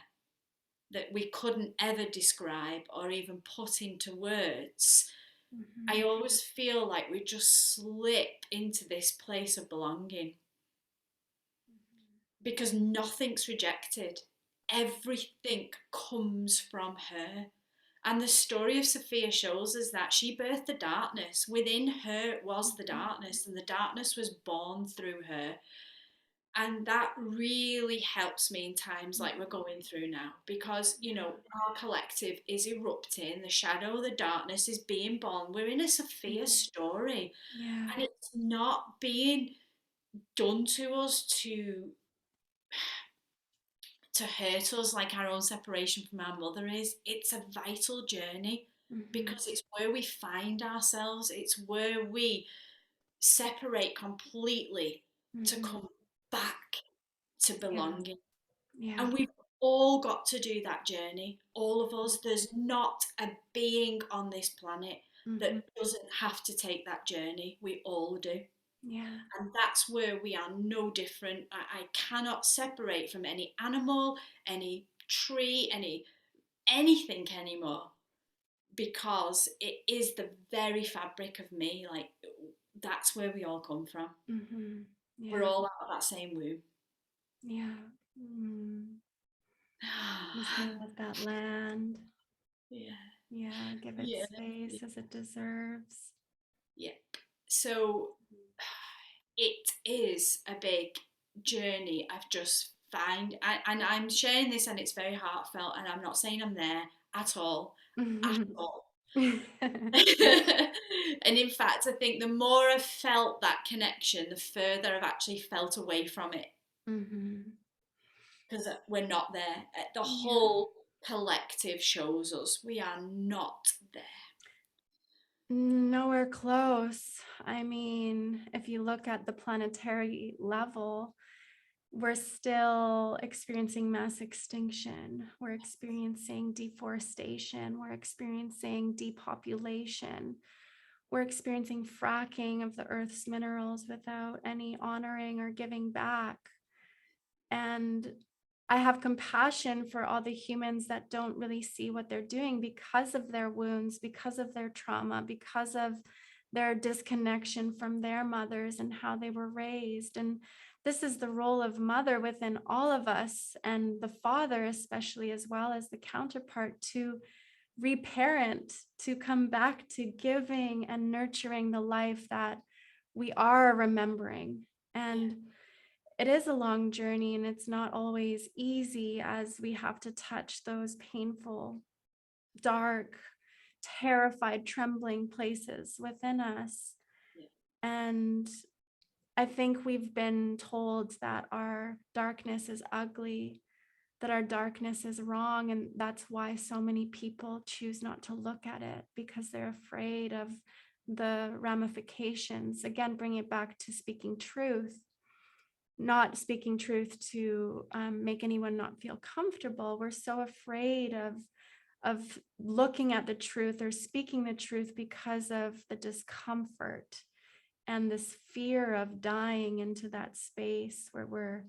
that we couldn't ever describe or even put into words, I Mhm. always feel like we just slip into this place of belonging because nothing's rejected. Everything comes from her. And the story of Sophia shows us that she birthed the darkness. Within her was the Mhm. darkness, and the darkness was born through her. And that really helps me in times like we're Mhm. going through now, because Yeah. our collective is erupting, the shadow, the darkness is being born. We're in a Sophia Mhm. story, Yeah. and it's not being done to us to hurt us like our own separation from our mother is. It's a vital journey Mhm. because it's where we find ourselves, it's where we separate completely to Mhm. come back to Yeah. belonging. Yeah. And we've all got to do that journey, all of us. There's not a being on this planet that Mhm. doesn't have to take that journey. We all do. Yeah. And that's where we are no different. I cannot separate from any animal, any tree, anything anymore, because it is the very fabric of me. Like, that's where we all come from. Mhm. We're Yeah. all out of that same womb. Yeah. Mm. Just gonna let that land. Yeah. Yeah. Give it Yeah. space as it deserves. Yeah. So it is a big journey. I've just find, and I'm sharing this, and it's very heartfelt, and I'm not saying I'm there at all, at Mhm. all. And in fact, I think the more I've felt that connection, the further I've actually felt away from it, Mhm. because we're not there. The Yeah. whole collective shows us we are not there. Nowhere close. I mean, if you look at the planetary level, we're still experiencing mass extinction. We're experiencing deforestation. We're experiencing depopulation. we're experiencing fracking of the earth's minerals without any honoring or giving back. And I have compassion for all the humans that don't really see what they're doing because of their wounds, because of their trauma, because of their disconnection from their mothers and how they were raised. And this is the role of mother within all of us, and the father, especially, as well as the counterpart, to reparent, to come back to giving and nurturing the life that we are remembering. Yeah. And it is a long journey, and it's not always easy, as we have to touch those painful, dark, terrified, trembling places within us. Yeah. And I think we've been told that our darkness is ugly, that our darkness is wrong. And that's why so many people choose not to look at it, because they're afraid of the ramifications. Again, bring it back to speaking truth, not speaking truth to make anyone not feel comfortable. We're so afraid of looking at the truth or speaking the truth because of the discomfort and this fear of dying into that space where we're,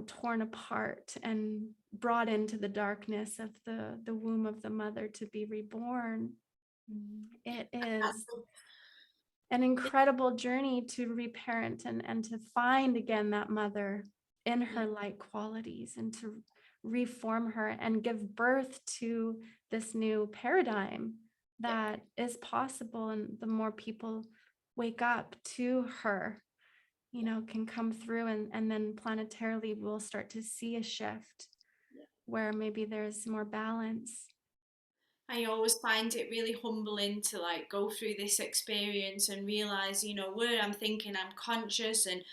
torn apart and brought into the darkness of the womb of the mother to be reborn. It is an incredible journey to reparent and to find again that mother in Yeah. her light qualities, and to reform her and give birth to this new paradigm Yeah. that is possible. And the more people wake up to her, can come through, and then planetarily we'll start to see a shift Yeah. where maybe there's more balance. I always find it really humbling to like go through this experience and realize, where I'm thinking I'm conscious, and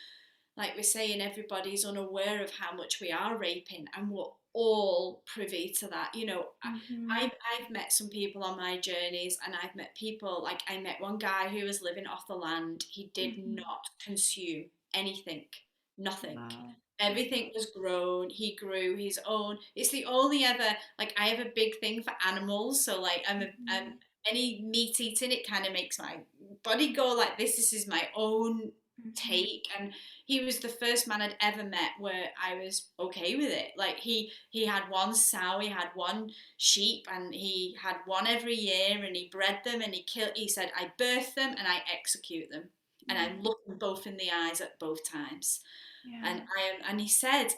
like we're saying, everybody's unaware of how much we are raping, and we're all privy to that. Mhm. I've met some people on my journeys, and I've met people, like I met one guy who was living off the land. He did Mhm. not consume anything, nothing. Wow. Everything was grown. He grew his own. It's the only other, like I have a big thing for animals, so like I'm Mhm. any meat eating, it kind of makes my body go like this. This is my own Mhm. take. And he was the first man I'd ever met where I was okay with it. Like he had one sow, he had one sheep, and he had one every year, and he bred them, and he said, I birth them and I execute them, and I Mhm. look them both in the eyes at both times. Yeah. And he said,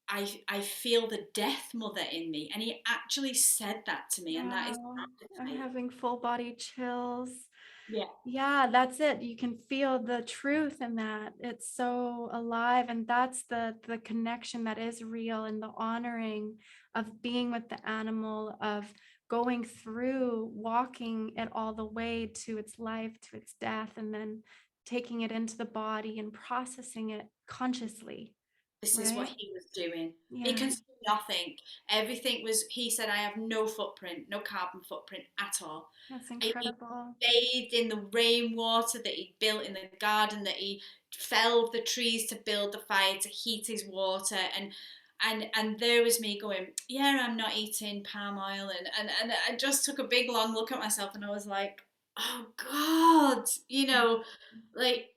I feel the death mother in me. And he actually said that to me, and that is Wow. I'm archetype. having full body chills. Yeah. Yeah, that's it. You can feel the truth in that. It's so alive. And that's the connection that is real, and the honoring of being with the animal, of going through, walking it all the way to its life, to its death, and then taking it into the body and processing it consciously, This is what right? he was doing. He Yeah, consumed nothing. Everything was, he said, I have no footprint, no carbon footprint at all. that's He incredible. bathed in the rainwater that he built in the garden, that he felled the trees to build the fire to heat his water. And there was me going, yeah, I'm not eating palm oil. And I just took a big long look at myself, and I was like, oh God, like,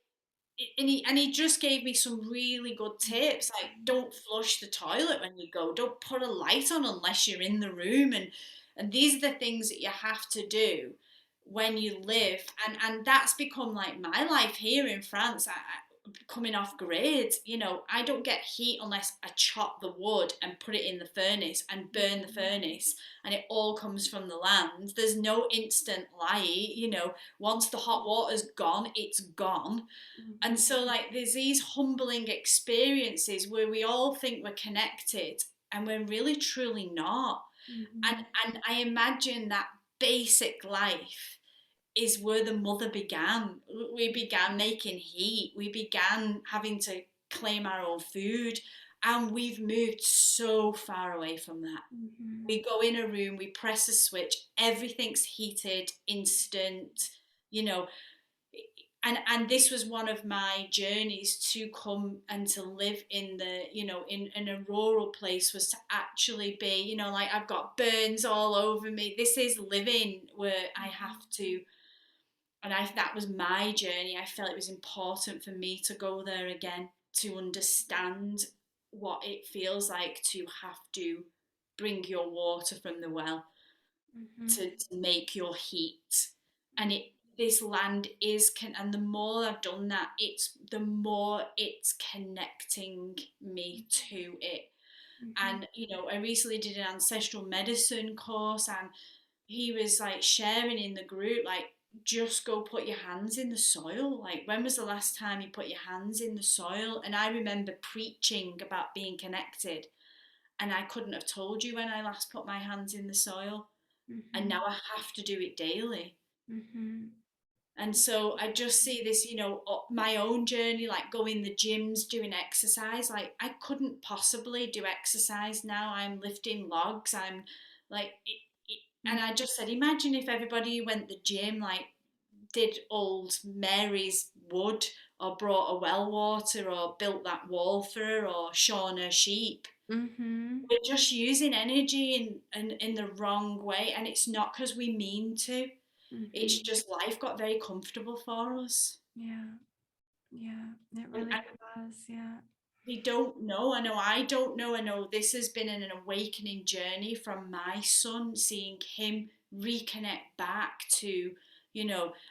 and he just gave me some really good tips, like don't flush the toilet when you go, don't put a light on unless you're in the room, and these are the things that you have to do when you live. And that's become like my life here in France. Coming off grid, I don't get heat unless I chop the wood and put it in the furnace and burn the furnace, and it all comes from the land. There's no instant light. Once the hot water's gone, it's gone. And Mhm. so, like, there's these humbling experiences where we all think we're connected, and we're really truly not. and Mhm. and I imagine that basic life is where the mother began. We began making heat, we began having to claim our own food, and we've moved so far away from that. Mhm. We go in a room, we press a switch, everything's heated, instant, you know and this was one of my journeys to come and to live in the in a rural place, was to actually be, like, I've got burns all over me. This is living where I have to that was my journey. I felt it was important for me to go there again, to understand what it feels like to have to bring your water from the well, Mm-hmm. to make your heat. And this land is and the more I've done that, it's the more it's connecting me to it. Mm-hmm. And I recently did an ancestral medicine course, and he was like sharing in the group, like, just go put your hands in the soil. Like, when was the last time you put your hands in the soil? And I remember preaching about being connected, and I couldn't have told you when I last put my hands in the soil. And Mm-hmm. now I have to do it daily. Mm-hmm. And so I just see this, my own journey, like going the gyms, doing exercise. Like, I couldn't possibly do exercise now. I'm lifting logs. I'm like, and I just said, imagine if everybody who went the gym, like, did old Mary's wood, or brought a well water, or built that wall for her, or shorn her sheep. Mm-hmm. We're just using energy in the wrong way. And it's not because we mean to. It's Mm-hmm. just life got very comfortable for us. Yeah. Yeah. It And really does. Yeah. we don't know. I know I don't know. I know this has been an awakening journey from my son, seeing him reconnect back to,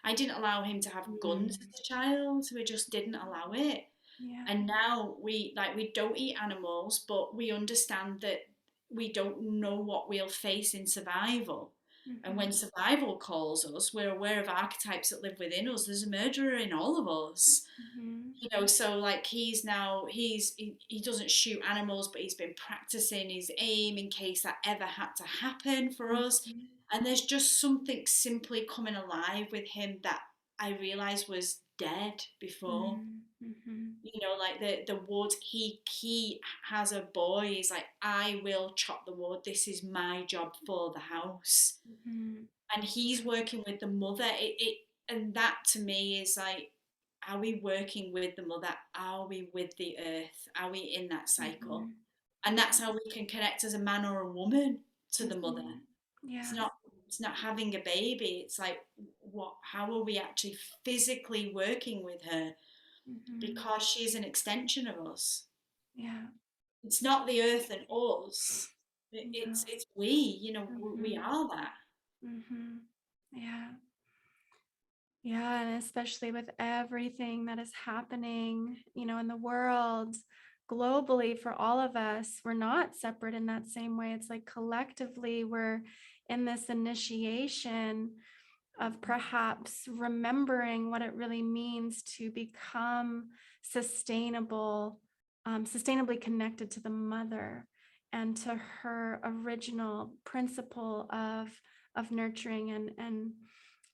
I didn't allow him to have guns Mm. as a child. We just didn't allow it. Yeah. And now we don't eat animals, but we understand that we don't know what we'll face in survival. And Mm-hmm. when survival calls us, we're aware of archetypes that live within us. There's a murderer in all of us. Mm-hmm. So like, he doesn't shoot animals, but he's been practicing his aim in case that ever had to happen for us. Mm-hmm. And there's just something simply coming alive with him that I realized was dead before. Mm-hmm. Like the wood, he has a boy. He's like, I will chop the wood. This is my job for the house. Mm-hmm. And he's working with the mother. And that to me is like, are we working with the mother? Are we with the earth? Are we in that cycle? Mm-hmm. And Yeah. that's how we can connect as a man or a woman to the mother. Mm-hmm. It's Yeah. not it's not having a baby. It's like, how are we actually physically working with her, Mm-hmm. because she's an extension of us. Yeah. It's not the earth and us. Yeah. It's we. We Mm-hmm. are that. Mm-hmm. Yeah. Yeah, and especially with everything that is happening, in the world, globally, for all of us, we're not separate in that same way. It's like collectively we're in this initiation of perhaps remembering what it really means to become sustainably connected to the mother and to her original principle of nurturing and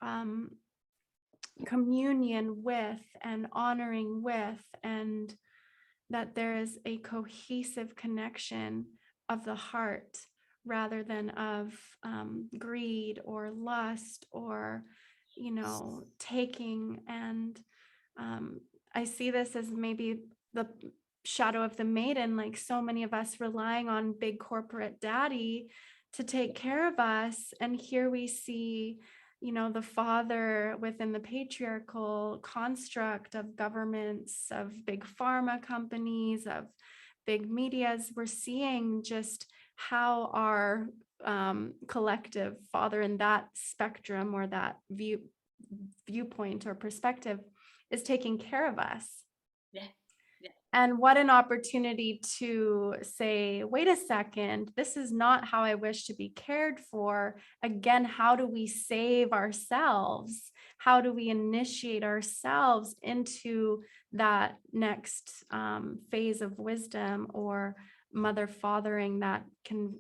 um, communion with and honoring with, and that there is a cohesive connection of the heart rather than of greed or lust or taking. And I see this as maybe the shadow of the maiden, like so many of us relying on big corporate daddy to take care of us. And here we see the father within the patriarchal construct of governments, of big pharma companies, of big medias. We're seeing just how our collective father in that spectrum or that viewpoint or perspective is taking care of us. Yeah. Yeah. And what an opportunity to say, wait a second, this is not how I wish to be cared for. Again, how do we save ourselves? How do we initiate ourselves into that next phase of wisdom or mother fathering that can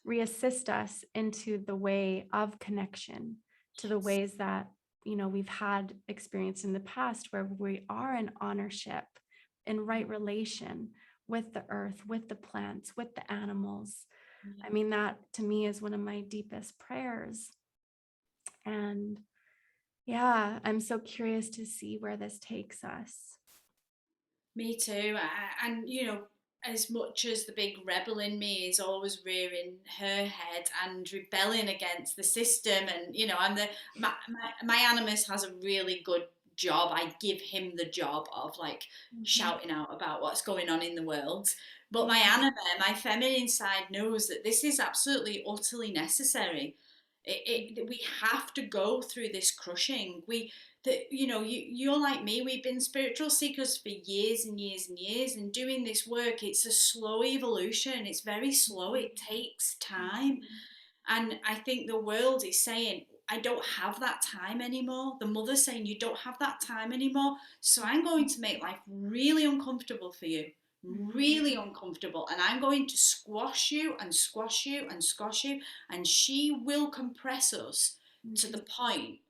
reassist us into the way of connection, to the Yes. ways that we've had experience in the past, where we are in ownership, in right relation with the earth, with the plants, with the animals. Yeah. I mean, that to me is one of my deepest prayers. And yeah, I'm so curious to see where this takes us. Me too. And as much as the big rebel in me is always rearing her head and rebelling against the system, and I'm the my animus has a really good job. I give him the job of like Mhm. shouting out about what's going on in the world. But my Yeah. anima, my feminine side, knows that this is absolutely utterly necessary. We have to go through this crushing. You're like me, we've been spiritual seekers for years and years and years, and doing this work, it's a slow evolution. It's very slow, it takes time. Mhm. And I think the world is saying, I don't have that time anymore. The mother's saying, you don't have that time anymore, so I'm going to make life really uncomfortable for you, really Mhm. uncomfortable, and I'm going to squash you and squash you and squash you, and she will compress us to the Mhm. point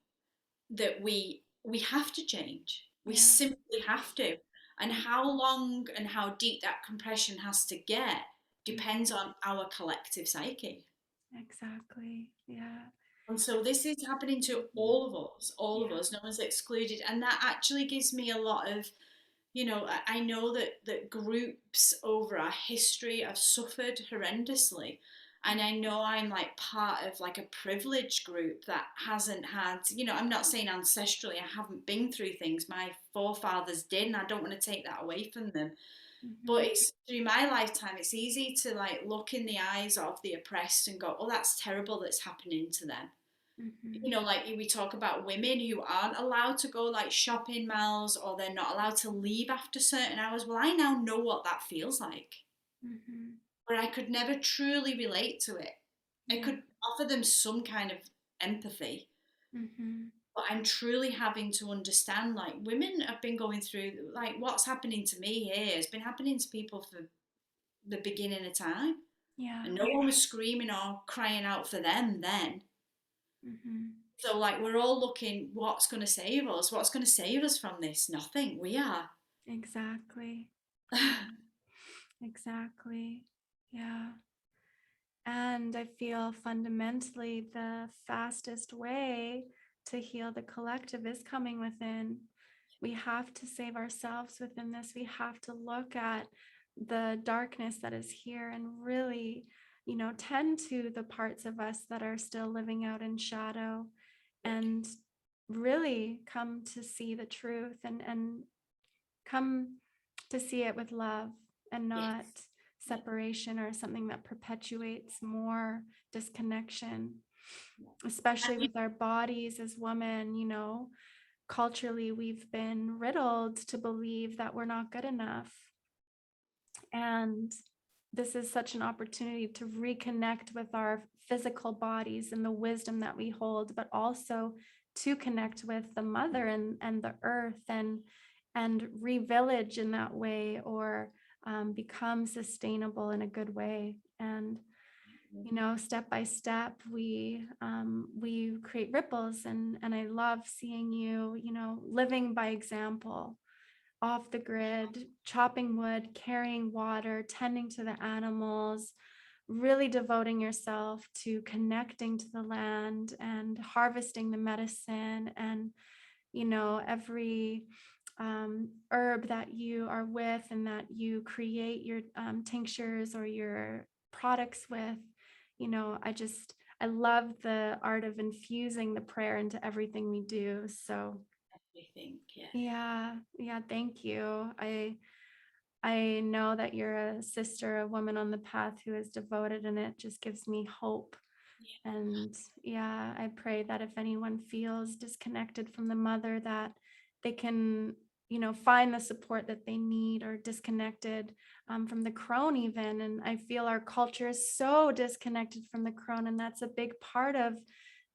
that we have to change. We Yeah. simply have to. And Mm. how long and how deep that compression has to get depends Mhm. on our collective psyche. Exactly. Yeah. And so this is happening to Mhm. all of Yeah. us, no one's excluded. And that actually gives me a lot of, I know that groups over our history have suffered horrendously. And I know I'm like part of like a privileged group that hasn't had, I'm not saying ancestrally, I haven't been through things. My forefathers did, and I don't want to take that away from them. But Mhm. it's through my lifetime, it's easy to like look in the eyes of the oppressed and go, oh, that's terrible that's happening to them. Mhm. Like we talk about women who aren't allowed to go like shopping malls, or they're not allowed to leave after certain hours. Well, I now know what that feels like, Mhm. where I could never truly relate to it. I Yeah. could offer them some kind of empathy, Mhm. but I'm truly having to understand like women have been going through like what's happening to me here has been happening to people for the beginning of time. Yeah. And no one was screaming or crying out for them then. Mhm. So like we're all looking, what's going to save us? What's going to save us from this? Nothing. We are. Exactly. Yeah. Exactly. Yeah. And I feel fundamentally the fastest way to heal the collective is coming within. We have to save ourselves within this. We have to look at the darkness that is here and really, tend to the parts of us that are still living out in shadow and really come to see the truth and come to see it with love and not Yes. Yeah. separation or something that perpetuates more disconnection, Yeah. especially And with our bodies as women. Culturally, we've been riddled to believe that we're not good enough. And this is such an opportunity to reconnect with our physical bodies and the wisdom that we hold, but also to connect with the mother and the earth and re-village in that way, or become sustainable in a good way. And step by step, we create ripples, and I love seeing you, living by example, off the grid, chopping wood, carrying water, tending to the animals, really devoting yourself to connecting to the land and harvesting the medicine, and every herb that you are with and that you create your tinctures or your products with. I love the art of infusing the prayer into everything we do. So everything. Yeah. yeah, yeah, thank you. I know that you're a sister, a woman on the path who is devoted, and it just gives me hope. Yeah. And yeah, I pray that if anyone feels disconnected from the mother, that they can, find the support that they need, or disconnected from the crone even. And I feel our culture is so disconnected from the crone, and that's a big part of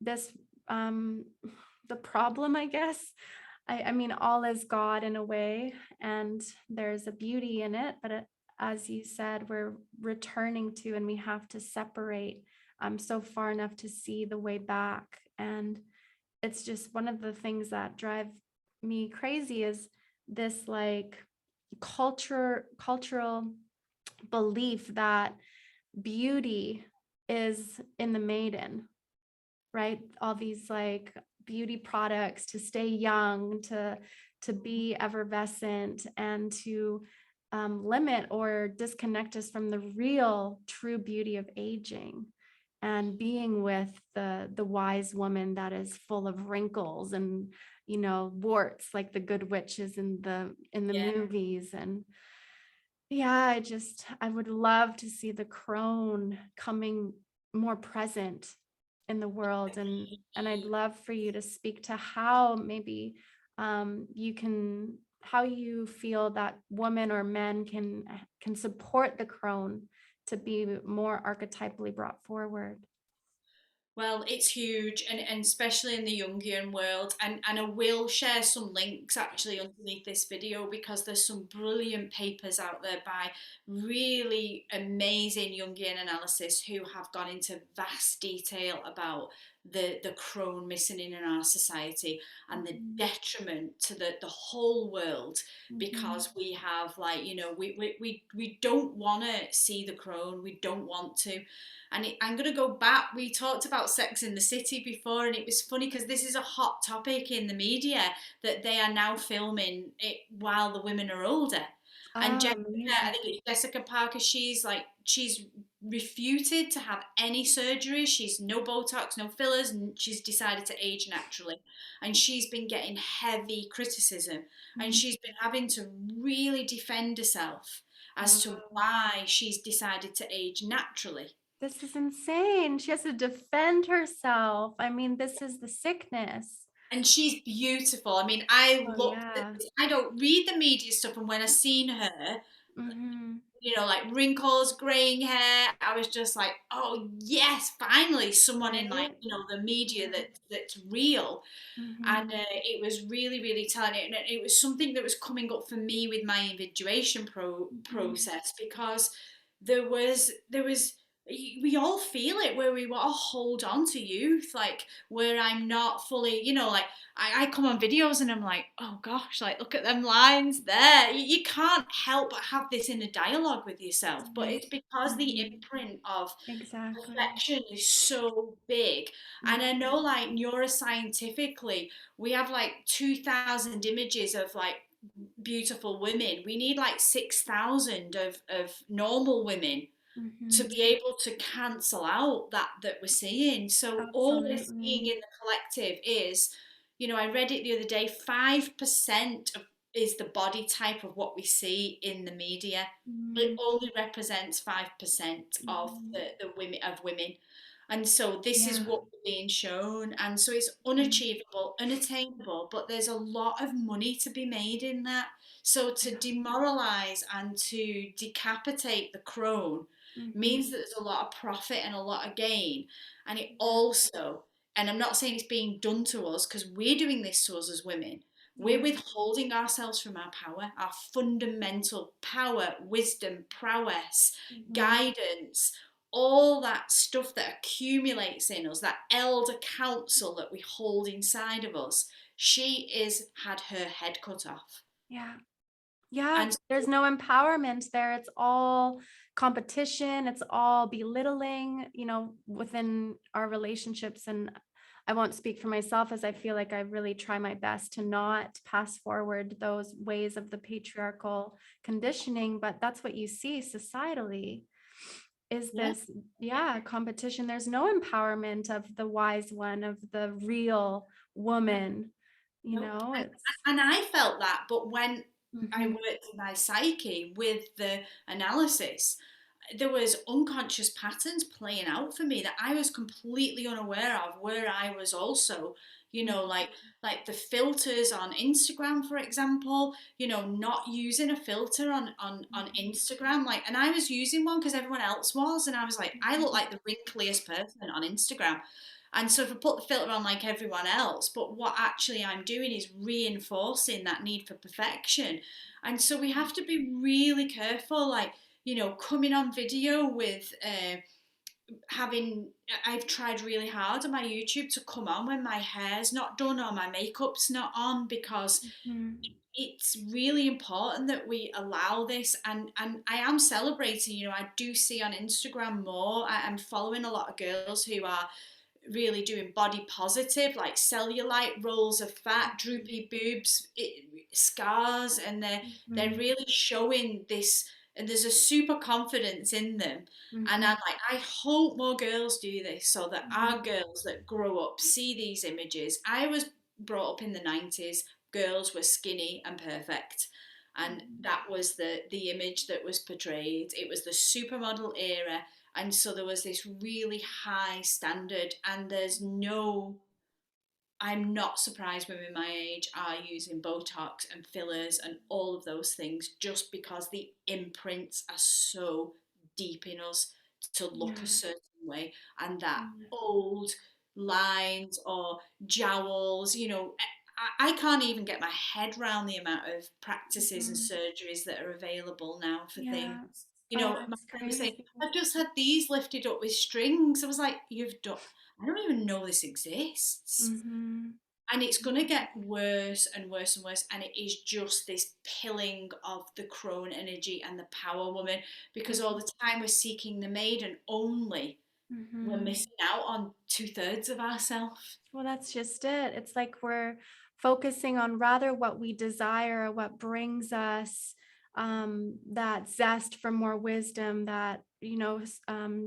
this, um, the problem, I guess. I mean, all is God in a way, and there's a beauty in it, but as you said, we're returning to, and we have to separate so far enough to see the way back. And it's just one of the things that drive me crazy is this like cultural belief that beauty is in the maiden, right? All these like beauty products to stay young, to be effervescent, and to limit or disconnect us from the real true beauty of aging and being with the wise woman that is full of wrinkles and warts like the good witches in the Yeah. movies. And yeah, I would love to see the crone coming more present in the world. And I'd love for you to speak to how maybe how you feel that women or men can support the crone to be more archetypally brought forward. Well, it's huge, and especially in the Jungian world. And I will share some links actually underneath this video, because there's some brilliant papers out there by really amazing Jungian analysis who have gone into vast detail about the crone missing in our society and the Mhm, detriment to the whole world, because mhm. we have, like, we don't want to see the crone, we don't want to. And I'm going to go back. We talked about Sex in the City before, and it was funny because this is a hot topic in the media, that they are now filming it while the women are older. And Oh, Jessica, I amazing. think it's Jessica Parker, she's refuted to have any surgery. She's no Botox, no fillers, and she's decided to age naturally. And she's been getting heavy criticism, and Mhm. she's been having to really defend herself as to Wow. why she's decided to age naturally. This is insane. She has to defend herself. I mean, this is the sickness. And she's beautiful. I mean, I Oh, looked at yeah. this. I don't read the media stuff, and when I seen her, Hmm. like wrinkles, graying hair, I was just like, oh yes, finally someone in, like, Right? the media Yeah. that's real. And Hmm. it was really, really telling. And it was something that was coming up for me with my individuation Hmm. process, because there was we all feel it, where we want to hold on to youth, like, where I'm not fully, like, I come on videos and I'm like, oh gosh, like, look at them lines there. You can't help but have this inner dialogue with yourself, but Hmm. it's because the Hmm. imprint of Exactly. perfection is so big. And I know, Hmm. like, neuroscientifically, we have like 2,000 images of, like, beautiful women. We need like 6,000 of normal women to Hmm. be able to cancel out that we're seeing. So all we're seeing Absolutely. in the collective is, I read it the other day, 5% is the body type of what we see in the media. It Hmm. only represents 5% of Hmm. the women. And so this is Yeah. what we're being shown. And so it's Hmm. unachievable, unattainable, but there's a lot of money to be made in that. So to Yeah. demoralize and to decapitate the crone Hmm. means that there's a lot of profit and a lot of gain. And it Yeah. also, and I'm not saying it's being done to us, because we're doing this to us as women. We're Yeah. withholding ourselves from our power, our fundamental power, wisdom, prowess, Hmm. guidance, all that stuff that accumulates in us, that elder counsel that we hold inside of us. She is had her head cut off. Yeah. Yeah, And there's no empowerment there. It's all competition. It's all belittling, within our relationships. And I won't speak for myself, as I feel like I really try my best to not pass forward those ways of the patriarchal conditioning. But that's what you see societally is yeah, this, yeah, competition. There's no empowerment of the wise one, of the real woman. no. It's, And I felt that, but when I mhm, worked in my psyche with the analysis, there was unconscious patterns playing out for me that I was completely unaware of, where I was also, like the filters on Instagram, for example, not using a filter on mhm, Instagram, like, and I was using one because everyone else was, and I was like, I look mhm, like the wrinkliest person on Instagram. And so if I put the filter on like everyone else, but what actually I'm doing is reinforcing that need for perfection. And so we have to be really careful, like, coming on video with having, I've tried really hard on my YouTube to come on when my hair's not done or my makeup's not on, because mhm. it's really important that we allow this. And I am celebrating, I do see on Instagram more, I'm following a lot of girls who are really doing body positive, like cellulite, rolls of fat, droopy boobs, scars, and they're Mhm. really showing this, and there's a super confidence in them. And Mhm. I'm like, I hope more girls do this so that our Mhm. girls that grow up see these images. I was brought up in the 90s, girls were skinny and perfect. And Mhm. that was the image that was portrayed. It was the supermodel era. And so there was this really high standard, and I'm not surprised women my age are using Botox and fillers and all of those things, just because the imprints are so deep in us to look a Yeah. certain way, and that Yeah. old lines or jowls, I can't even get my head around the amount of practices and Mhm. surgeries that are available now for things. Yeah. My Oh, friend it's was saying, crazy. I've just had these lifted up with strings. I was like, you've done, I don't even know this exists. Mhm. And it's going to get worse and worse and worse. And it is just this pilling of the crone energy and the power woman, because all Mhm. the time we're seeking the maiden only, we're Mhm. missing out on 2/3 of ourselves. Well, that's just it. It's like we're focusing on rather what we desire, what brings us that zest for more wisdom, that,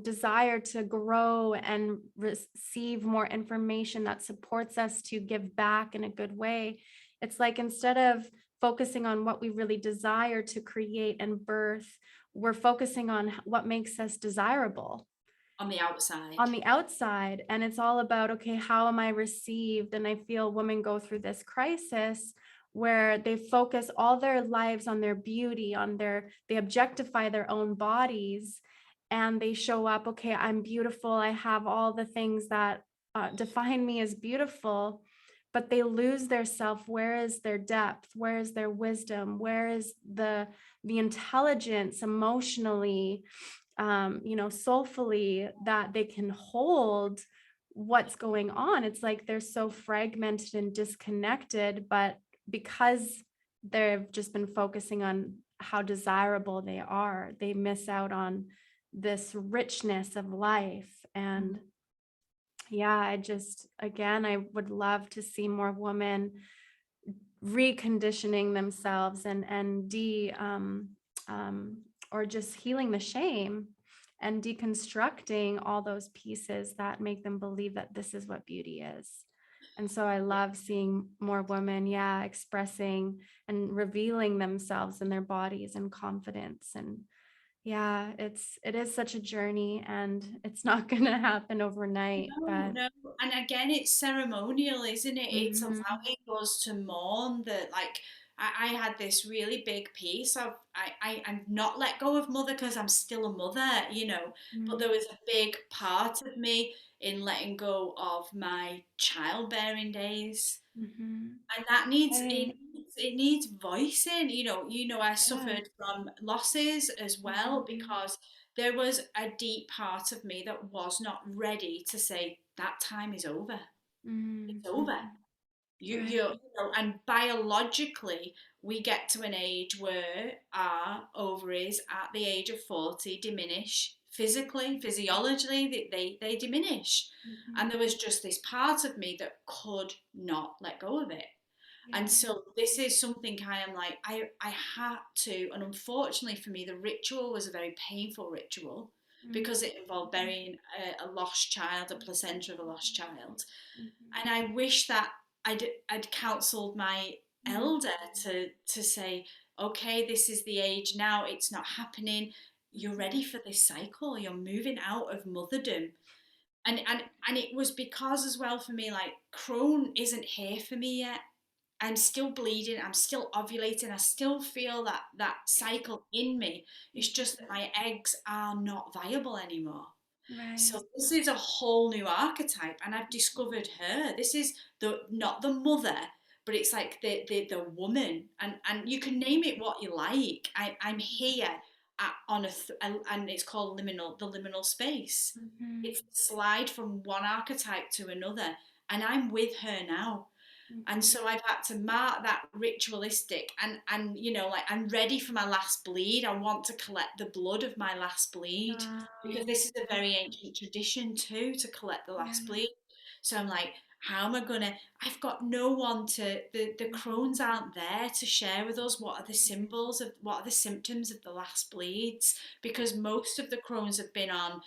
desire to grow and receive more information that supports us to give back in a good way. It's like instead of focusing on what we really desire to create and birth, we're focusing on what makes us desirable On the outside. on the outside, and it's all about, okay, how am I received? And I feel women go through this crisis where they focus all their lives on their beauty, they objectify their own bodies, and they show up, okay, I'm beautiful, I have all the things that define me as beautiful, but they lose their self. Where is their depth? Where is their wisdom? Where is the intelligence emotionally, soulfully, that they can hold what's going on? It's like they're so fragmented and disconnected, but because they've just been focusing on how desirable they are, they miss out on this richness of life. And yeah, again, I would love to see more women reconditioning themselves and um, or just healing the shame and deconstructing all those pieces that make them believe that this is what beauty is. And so I love seeing more women, yeah, expressing and revealing themselves and their bodies and confidence. And yeah, it is such a journey, and it's not going to happen overnight, No, but no. And again, it's ceremonial, isn't it? It's mhm, allowing us to mourn that, like, I had this really big piece of, I'm not let go of mother because I'm still a mother, but there mhm, was a big part of me in letting go of my childbearing days. mhm. And that needs Right. it needs voicing. I Yeah. suffered from losses as well, Mhm. because there was a deep part of me that was not ready to say that time is over. Mm, It's over. mhm. You Right. know, and biologically, we get to an age where our ovaries at the age of 40 diminish physically, physiologically, they diminish. And Mhm. there was just this part of me that could not let go of it. And Yeah. so this is something I am like, I had to, and unfortunately for me, the ritual was a very painful ritual, Mm, because it involved mhm. burying a lost child, a placenta of a lost child. Mhm. And I wish that I'd counselled my Mhm. elder to say, okay, this is the age now, it's not happening. You're Mhm. ready for this cycle. You're moving out of motherdom. And it was because as well for me, like, Crone isn't here for me yet. I'm still bleeding, I'm still ovulating, I still feel that cycle in me. It's just that Mhm. my eggs are not viable anymore. Right. So this is a whole new archetype, and I've discovered her. This is the not the mother, but it's like the woman, and you can name it what you like. I'm here on and it's called the liminal space. Mhm. It's a slide from one archetype to another, and I'm with her now. And Mhm. so I've had to mark that ritualistic, and like, I'm ready for my last bleed. I want to collect the blood of my last bleed, because Wow. this is a very ancient tradition too, to collect the Yeah. last bleed. So I'm like, How am I gonna? I've got no one to. The crones aren't there to share with us what are the symbols of what are the symptoms of the last bleeds, because most of the crones have been on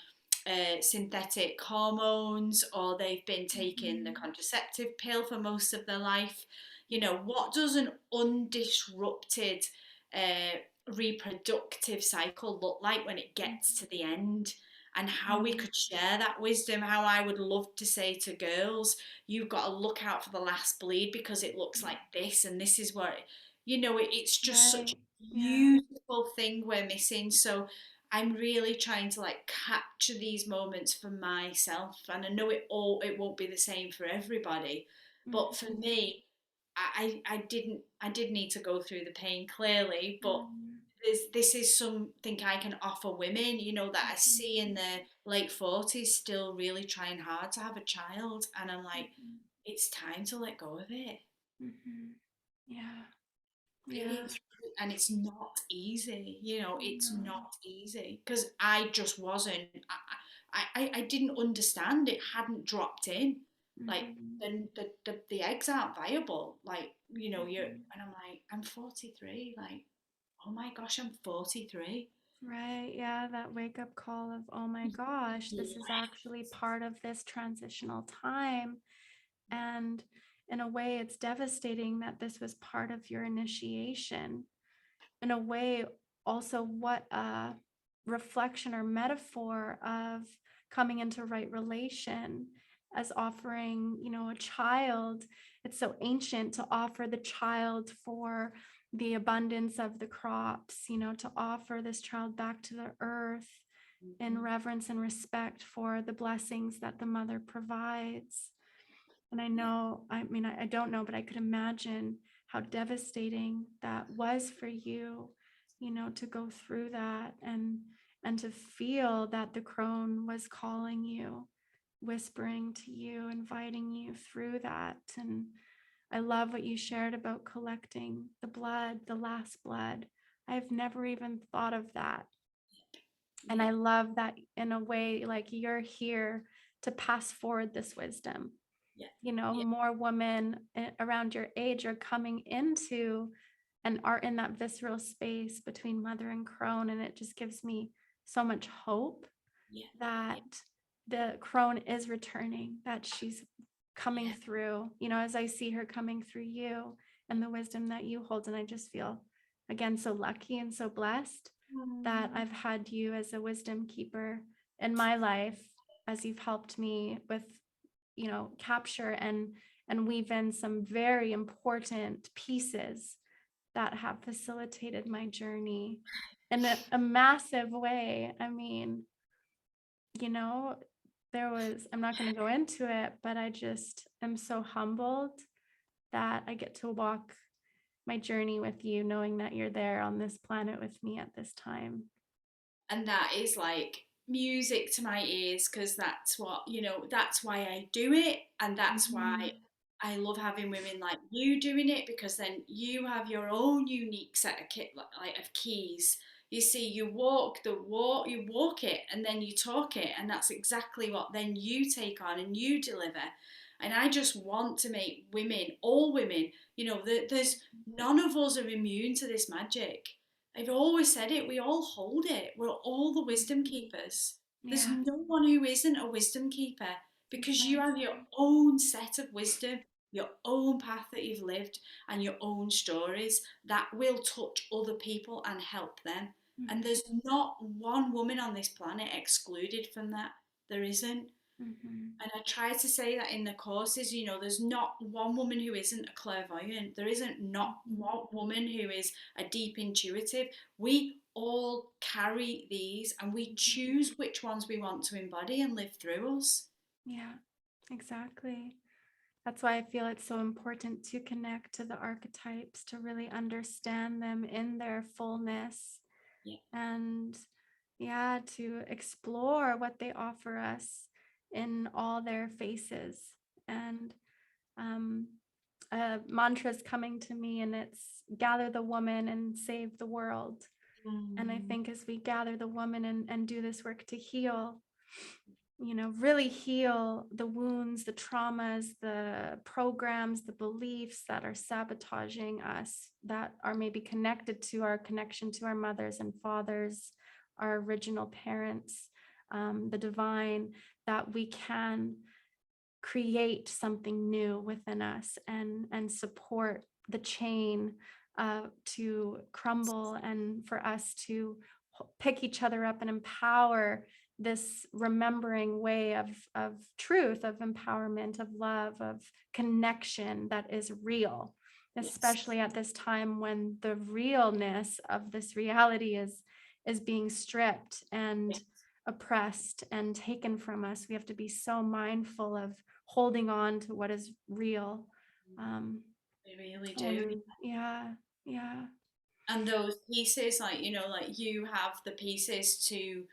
synthetic hormones, or they've been taking the Mhm. contraceptive pill for most of their life. You know, what does an undisrupted uh, reproductive cycle look like when it gets to the end? And how we Mhm. could share that wisdom. How I would love to say to girls, you've got to look out for the last bleed because it looks like this, and this is what, it's just such Right. a Yeah. beautiful thing we're missing. So I'm really trying to like capture these moments for myself, and I know it won't be the same for everybody, but for Mhm. me, I did need to go through the pain clearly, but Mhm. this is something I can offer women, that I Mhm. see in their late 40s still really trying hard to have a child, and I'm like, Mhm. it's time to let go of it. Mhm. Yeah. Yeah. It's and it's not easy, it's No. not easy because I just wasn't. I didn't understand. It hadn't dropped in. Like Mhm. the eggs aren't viable. Like you're Mhm. and I'm like I'm 43. Like oh my gosh, I'm 43. Right. Yeah. That wake up call of, oh my gosh, this is actually part of this transitional time. And in a way, it's devastating that this was part of your initiation. In a way, also, what a reflection or metaphor of coming into right relation as offering, a child. It's so ancient to offer the child for the abundance of the crops, to offer this child back to the earth in Mhm. reverence and respect for the blessings that the mother provides. And I Yeah, know, I mean, I don't know, but I could imagine how devastating that was for you, to go through that and to feel that the crone was calling you, whispering to you, inviting you through that. And I love what you shared about collecting the blood, the last blood. I've never even thought of that. And yeah, I love that in a way, like you're here to pass forward this wisdom. yeah, yeah, More women around your age are coming into and are in that visceral space between mother and crone. And it just gives me so much hope yeah, that yeah, the crone is returning, that she's coming yeah. through, as I see her coming through you and the wisdom that you hold. And I just feel, again, so lucky and so blessed that Mm. I've had you as a wisdom keeper in my life, as you've helped me with, capture and weave in some very important pieces that have facilitated my journey in a massive way. I mean, you know, I'm not going to go into it, but I just am so humbled that I get to walk my journey with you, knowing that you're there on this planet with me at this time. And that is like music to my ears because that's why I do it, and that's why Mhm. I love having women like you doing it, because then you have your own unique set of like of keys. You see, you walk it, and then you talk it, and that's exactly what then you take on and you deliver. And I just want to make women, all women, there's none of us are immune to this magic. I've always said it, we all hold it. We're all the wisdom keepers. There's Yeah, no one who isn't a wisdom keeper, because you have your exactly. own set of wisdom, your own path that you've lived, and your own stories that will touch other people and help them. And Mhm. there's not one woman on this planet excluded from that. There isn't. Mhm. And I try to say that in the courses, there's not one woman who isn't a clairvoyant. There isn't not Mhm. one woman who is a deep intuitive. We all carry these, and we Mhm. choose which ones we want to embody and live through us. Yeah, exactly. That's why I feel it's so important to connect to the archetypes, to really understand them in their fullness, Yeah. and yeah, to explore what they offer us in all their faces. And um, a mantra is coming to me, and it's gather the woman and save the world. And I Mm. think as we gather the woman and do this work to heal, really heal the wounds, the traumas, the programs, the beliefs that are sabotaging us, that are maybe connected to our connection to our mothers and fathers, our original parents, the divine, that we can create something new within us and support the chain to crumble, and for us to pick each other up and empower this remembering way of truth, of empowerment, of love, of connection that is real, Yes. especially at this time when the realness of this reality is being stripped and oppressed and taken from us. We have to be so mindful of holding on to what is real. Um, They really do. and yeah, yeah. And those pieces, like, like you have the pieces to,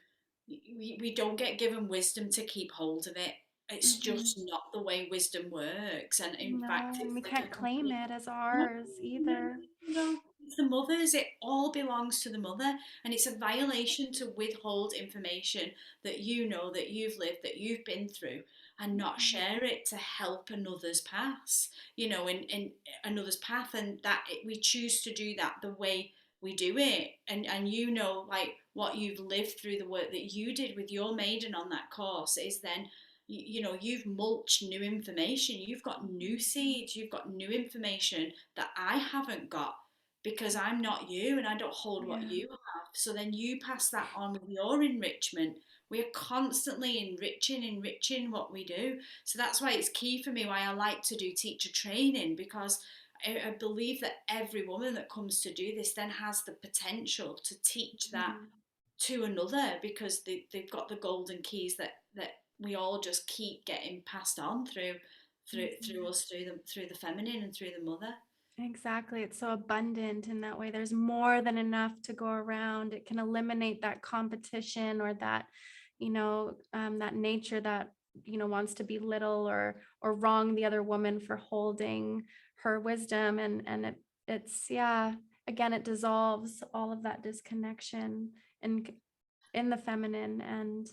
we don't get given wisdom to keep hold of it. It's Hmm. just not the way wisdom works. And in fact, No, and it's we like can't a claim complete, it as no, ours no, either. no. It's the mother's. It all belongs to the mother, and it's a violation to withhold information that that you've lived, that you've been through, and not Mhm. share it to help another's path. In another's path, and that we choose to do that the way we do it, and like what you've lived through, the work that you did with your maiden on that course is then you've mulched new information, you've got new seeds, you've got new information that I haven't got because I'm not you and I don't hold what Yeah. you have. So then you pass that on with your enrichment. We are constantly enriching what we do. So that's why it's key for me, why I like to do teacher training, because I believe that every woman that comes to do this then has the potential to teach that Mhm. to another, because they've got the golden keys that we all just keep getting passed on through Mhm. us, through the feminine and through the mother. Exactly. It's so abundant in that way. There's more than enough to go around. It can eliminate that competition or that nature that, wants to belittle or wrong the other woman for holding her wisdom. And it's, yeah, again, it dissolves all of that disconnection in the feminine. And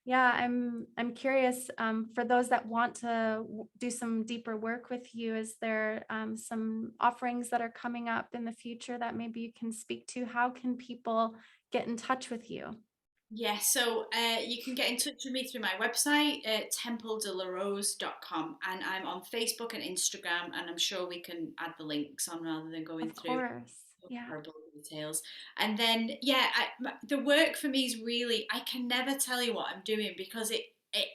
yeah, I'm curious, for those that want to do some deeper work with you, is there some offerings that are coming up in the future that maybe you can speak to? How can people get in touch with you? Yeah, so you can get in touch with me through my website, templedelarose.com, and I'm on Facebook and Instagram, and I'm sure we can add the links on rather than going Of through course. Yeah. horrible details. And then, yeah, the work for me is really, I can never tell you what I'm doing because it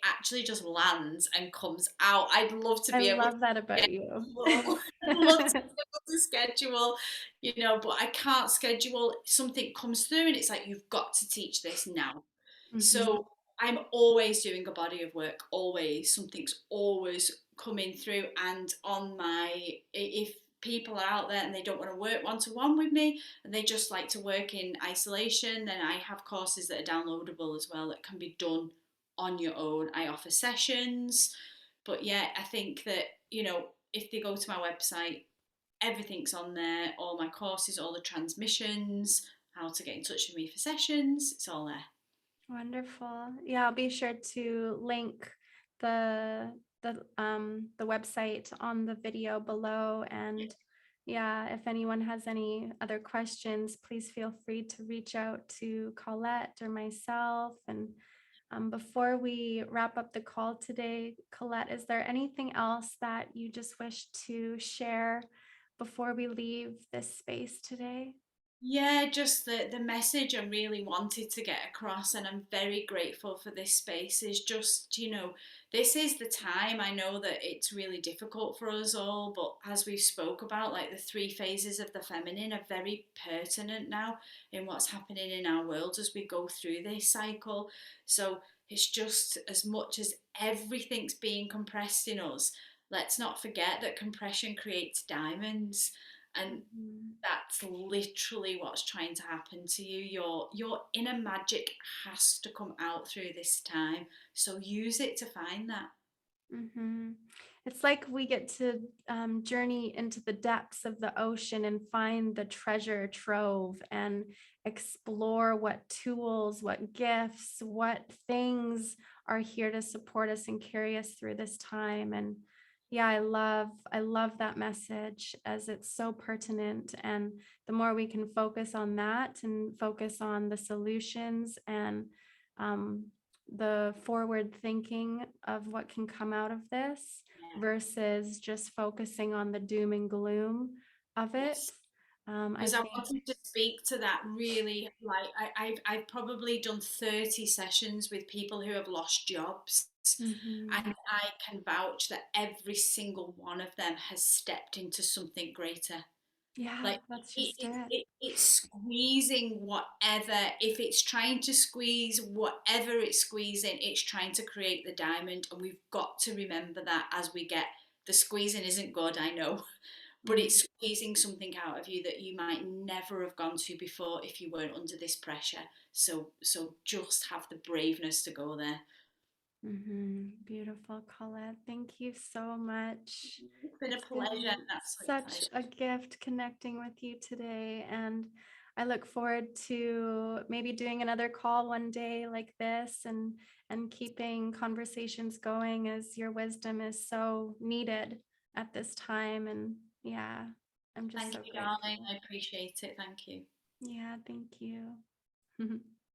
actually just lands and comes out. I'd love to I be able to love that about you. schedule. I'd love to be able to schedule, but I can't schedule. Something comes through and it's like, you've got to teach this now. Mhm. So I'm always doing a body of work, always. Something's always coming through. And if people are out there and they don't want to work one to one with me and they just like to work in isolation, then I have courses that are downloadable as well that can be done on your own. I offer sessions. But yeah, I think that, if they go to my website, everything's on there, all my courses, all the transmissions, how to get in touch with me for sessions, it's all there. Wonderful. Yeah, I'll be sure to link the the website on the video below. And yeah, if anyone has any other questions, please feel free to reach out to Collette or myself. And before we wrap up the call today, Collette, is there anything else that you just wish to share before we leave this space today? Yeah, just the message I really wanted to get across, and I'm very grateful for this space, is just, this is the time. I know that it's really difficult for us all, but as we spoke about, like the three phases of the feminine are very pertinent now in what's happening in our world as we go through this cycle. So it's just, as much as everything's being compressed in us, let's not forget that compression creates diamonds. And Mhm. that's literally what's trying to happen to you. Your inner magic has to come out through this time. So use it to find that. hmm It's like we get to journey into the depths of the ocean and find the treasure trove and explore what tools, what gifts, what things are here to support us and carry us through this time. And yeah, I love that message as it's so pertinent. And the more we can focus on that and focus on the solutions and um, the forward thinking of what can come out of this Yeah. versus just focusing on the doom and gloom of Yes. it. I Because I think, wanted to speak to that really, like I've probably done 30 sessions with people who have lost jobs, mhm, and I can vouch that every single one of them has stepped into something greater. yeah, Like that's just it. it's squeezing whatever, if it's trying to squeeze whatever it's squeezing, it's trying to create the diamond. And we've got to remember that as we get, the squeezing isn't good, I know, but Mm, it's squeezing something out of you that you might never have gone to before if you weren't under this pressure. So just have the braveness to go there. beautiful, Collette. Thank you so much. It's been a It's pleasure, been an absolute such pleasure. a gift connecting with you today. And I look forward to maybe doing another call one day like this and keeping conversations going as your wisdom is so needed at this time. And yeah, I'm just Thank so you, darling, grateful. I appreciate it. Thank you. Yeah, thank you.